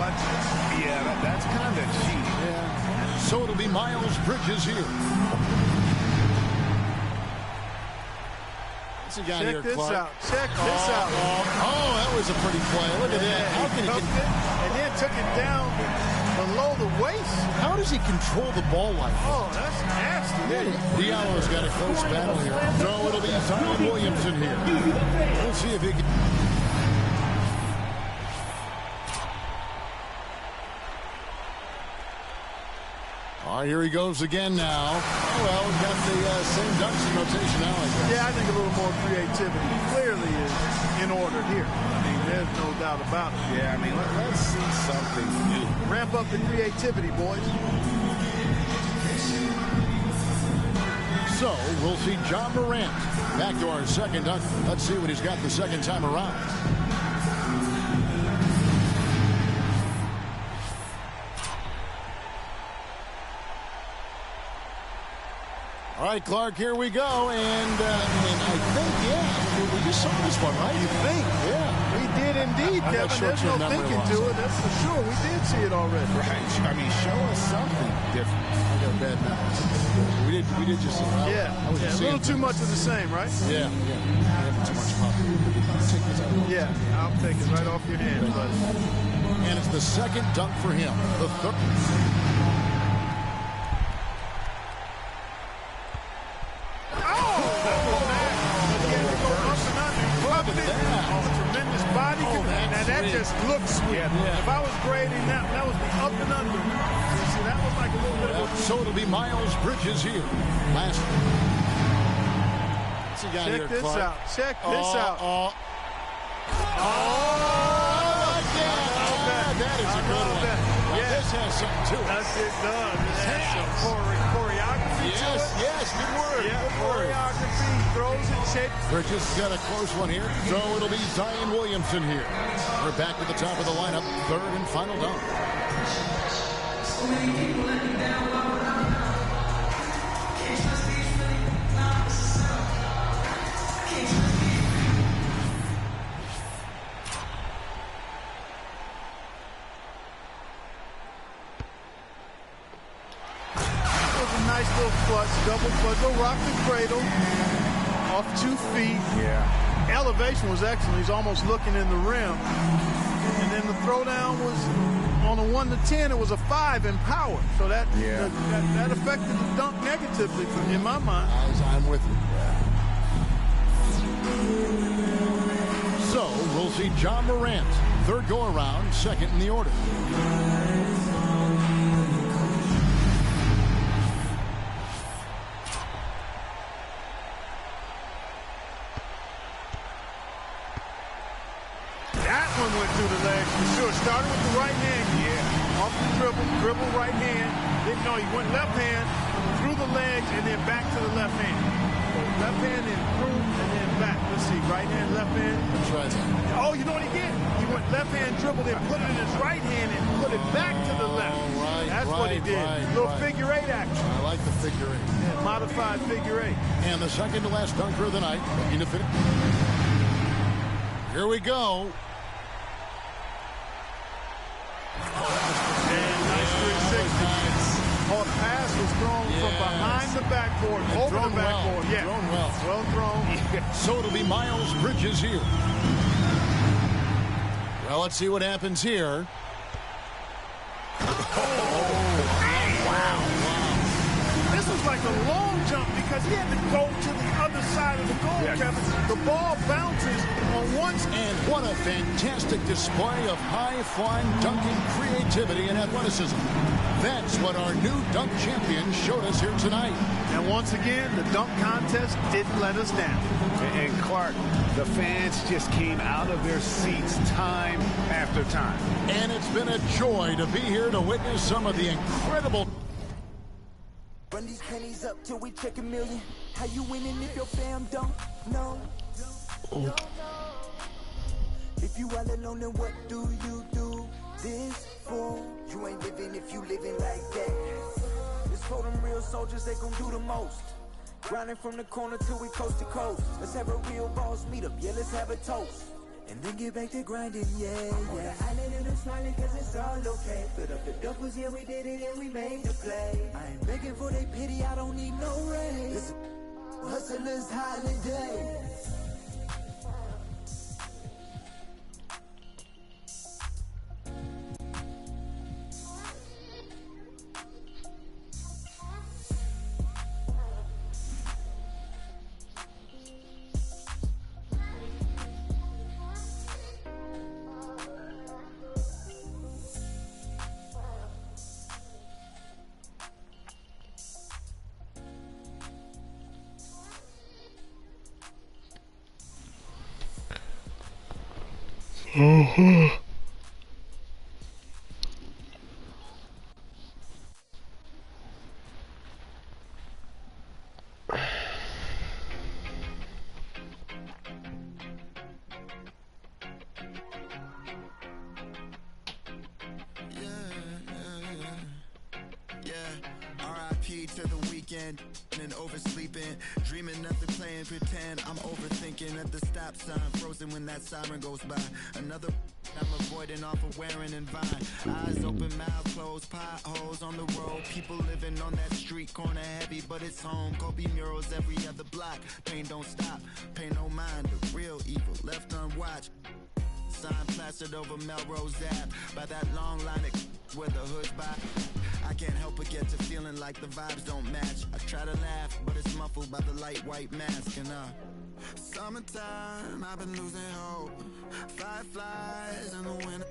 Yeah, that's kind of cheap. Yeah. So it'll be Miles Bridges here. What's he got here, Clark? Check this out. Oh, that was a pretty play. Look at that. How can he it and then took it down below the waist? How does he control the ball like that? Oh, that's nasty. Yeah, Diallo's got a close battle here. So it'll be Zion Williamson here. We'll see if he can. All right, here he goes again now. Well, we've got the same Dunston rotation now, I guess. Yeah, I think a little more creativity clearly is in order here. I mean, there's no doubt about it. Yeah, I mean, let's see something new. Ramp up the creativity, boys. So we'll see John Morant back to our second dunk. Let's see what he's got the second time around. All right, Clark, here we go. And I think, yeah, we just saw this one, right? You think? Yeah. We did indeed, Kevin. There's no thinking to it. That's for sure. We did see it already. Right. I mean, show us something different. I got bad memories. We did just see it. Yeah, a little too much of the same, right? Yeah. too much pop. Take this out. Yeah, I'll take it right off your hand, buddy. And it's the second dunk for him. The third. Tremendous body. Now that just looks sweet. Yeah. If I was grading that, that was the up and under. See, that was like a little bit of a... So it'll be Miles Bridges here. Last. Check this out. Check this out. That is a good one. Yeah. This has something to it. That's it done. It has some choreography to it. Yes, good word. Yeah, good word. choreography. Throws it, shakes. Bridges got a close one here, so it'll be Zion Williamson here. We're back at the top of the lineup, third and final down. Nice little clutch, double clutch, go rock the cradle, off 2 feet. Yeah. Elevation was excellent. He's almost looking in the rim. And then the throwdown was on a 1 to 10. It was a 5 in power. So that affected the dunk negatively in my mind. I'm with you. So we'll see John Morant, third go around, second in the order. Went through the legs for sure. Started with the right hand. Yeah. Off the dribble right hand. Didn't know he went left hand, through the legs, and then back to the left hand. So left hand and through, and then back. Let's see. Right hand, left hand. Try that. Oh, you know what he did? He went left hand dribble, then put it in his right hand and put it back to the left. Right, That's what he did. Little figure eight action. I like the figure eight. Yeah, modified figure eight. And the second to last dunker of the night. Looking to finish. Here we go. Oh, pass was thrown from behind the backboard, and over the backboard. Yeah, thrown well thrown. So it'll be Miles Bridges here. Well, let's see what happens here. This was like a long jump because he had to go to the other side of the goal, Kevin. The ball bounces on one side. And what a fantastic display of high-flying dunking creativity and athleticism. That's what our new dunk champion showed us here tonight. And once again, the dunk contest didn't let us down. And Clark, the fans just came out of their seats time after time. And it's been a joy to be here to witness some of the incredible... Run these pennies up till we check a million. How you winning if your fam don't know? If you all alone, then what do you do this for? You ain't living if you living like that. It's for them real soldiers, they gon' do the most. Grinding from the corner till we coast to coast. Let's have a real boss meet up, yeah, let's have a toast. And then get back to grinding, yeah. On the island and I'm smiling cause it's all okay. Put up the duffels, yeah, we did it and we made the play. I ain't begging for they pity, I don't need no raise. Listen, hustlers holiday. RIP to the weekend and oversleeping, dreaming nothing, playing pretend. I'm overthinking at the stop sign, frozen when that siren goes by. Another I'm avoiding off of wearing and Vine. Eyes open, mouth closed, potholes on the road. People living on that street corner heavy, but it's home. Kobe murals every other block. Pain don't stop, pay no mind. The real evil left unwatched. Sign plastered over Melrose Ave by that long line of where the hood's by. I can't help but get to feeling like the vibes don't match. I try to laugh, but it's muffled by the light white mask. And summertime, I've been losing hope. Fireflies in the winter.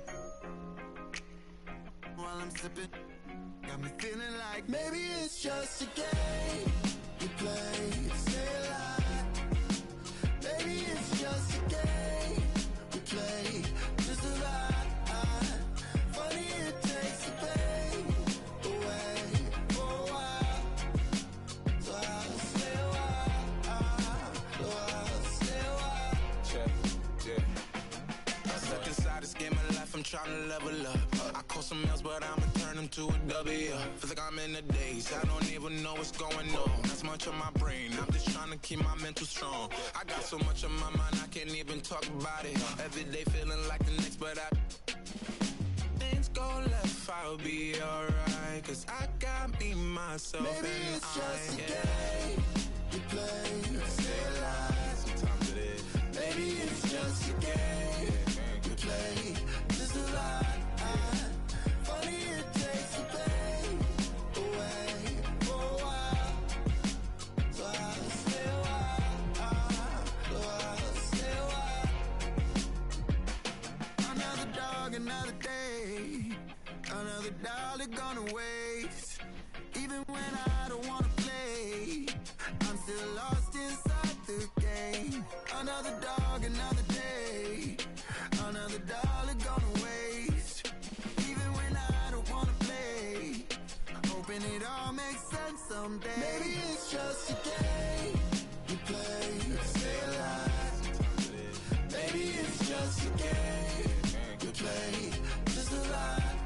While I'm sipping, got me feeling like maybe it's just a game we play. Stay alive. Maybe it's just a game we play. Just a ride. Funny it takes the pain away for a while. So I'll stay a while. So I'll stay a while. Check, yeah. I'm stuck inside this game of life, I'm trying to level up. I call some else, but I'ma turn them to a W. Feel like I'm in the days, I don't even know what's going on. That's much on my brain, I'm just trying to keep my mental strong. I got so much on my mind, I can't even talk about it. Every day feeling like the next, but things go left, I'll be alright. Cause I got me, myself, maybe and it's just a game we play. Stay alive. Sometimes it is. Maybe it's just a game we play. Just a ride. Funny it takes the pain away for a while. So I'll stay a while. So I'll stay a while. Another dog, another day. Another dollar gonna waste. Even when I don't wanna play, I'm still lost inside the game. Another dog, another day. Another dollar gonna waste. Even when I don't wanna play, hoping it all makes sense someday. Maybe it's just a game we play. Stay alive. Maybe it's just a game we play. Just a ride.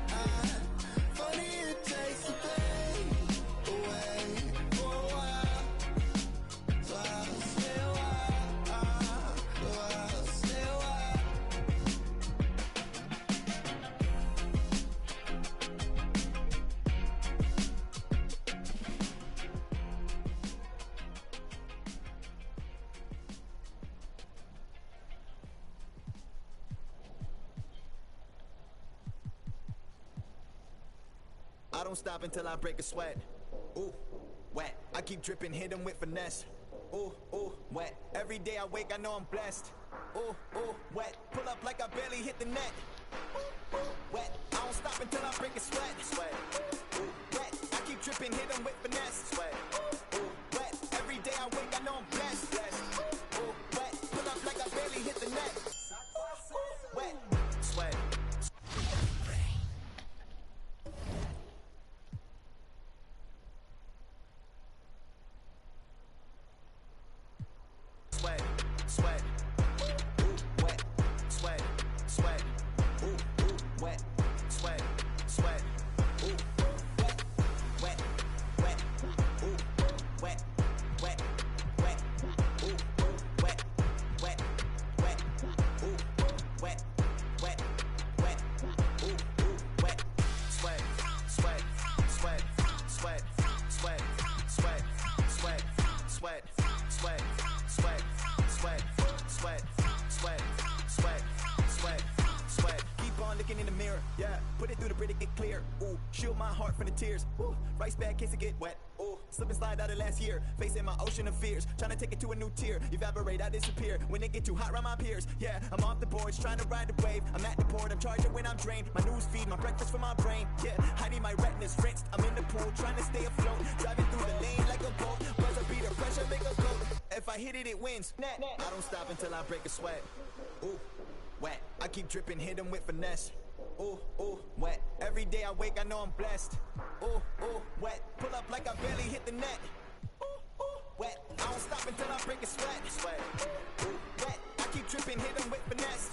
Funny it takes the pain away for a while. So I'll stay a while. So I'll stay a while. I don't stop until I break a sweat. Ooh, wet. I keep dripping, hit 'em with finesse. Ooh, ooh, wet. Every day I wake, I know I'm blessed. Ooh, ooh, wet. Pull up like I barely hit the net. Ooh, ooh, wet. I don't stop until I break a sweat. Sweat. Ooh, wet. I keep dripping, hit 'em with finesse. Sweat. Ooh, wet. Every day I wake, I know I'm blessed. Ooh, wet. Pull up like I barely hit the net. Wet. Sweat. Sweat, sweat, ooh, wet, sweat, sweat, ooh, ooh, wet, sweat, sweat, ooh, wet, wet, wet, ooh, wet, wet, wet, ooh, wet, wet, wet, ooh, wet, wet, wet, ooh, wet, sweat, sweat, sweat, sweat, sweat, sweat, sweat, sweat, sweat. Sweat, sweat, sweat, sweat, sweat, sweat, sweat. Keep on looking in the mirror, yeah. Put it through the Brita, get clear. Ooh, shield my heart from the tears. Ooh, rice bag case it get wet. Ooh, slip and slide out of last year. Facing my ocean of fears, trying to take it to a new tier. Evaporate, I disappear when it get too hot around my peers. Yeah, I'm off the boards, trying to ride the wave. I'm at the port, I'm charging when I'm drained. My news feed, my breakfast for my brain. Yeah, hiding my retinas rinsed. I'm in the pool, trying to stay afloat. Driving through the lane like a boat. Buzzer beater, pressure make a coat. If I hit it, it wins. I don't stop until I break a sweat. Ooh, wet. I keep dripping, hit 'em with finesse. Ooh, ooh, wet. Every day I wake, I know I'm blessed. Ooh, ooh, wet. Pull up like I barely hit the net. Ooh, ooh, wet. I don't stop until I break a sweat. Sweat. Ooh, wet. I keep dripping, hit 'em with finesse.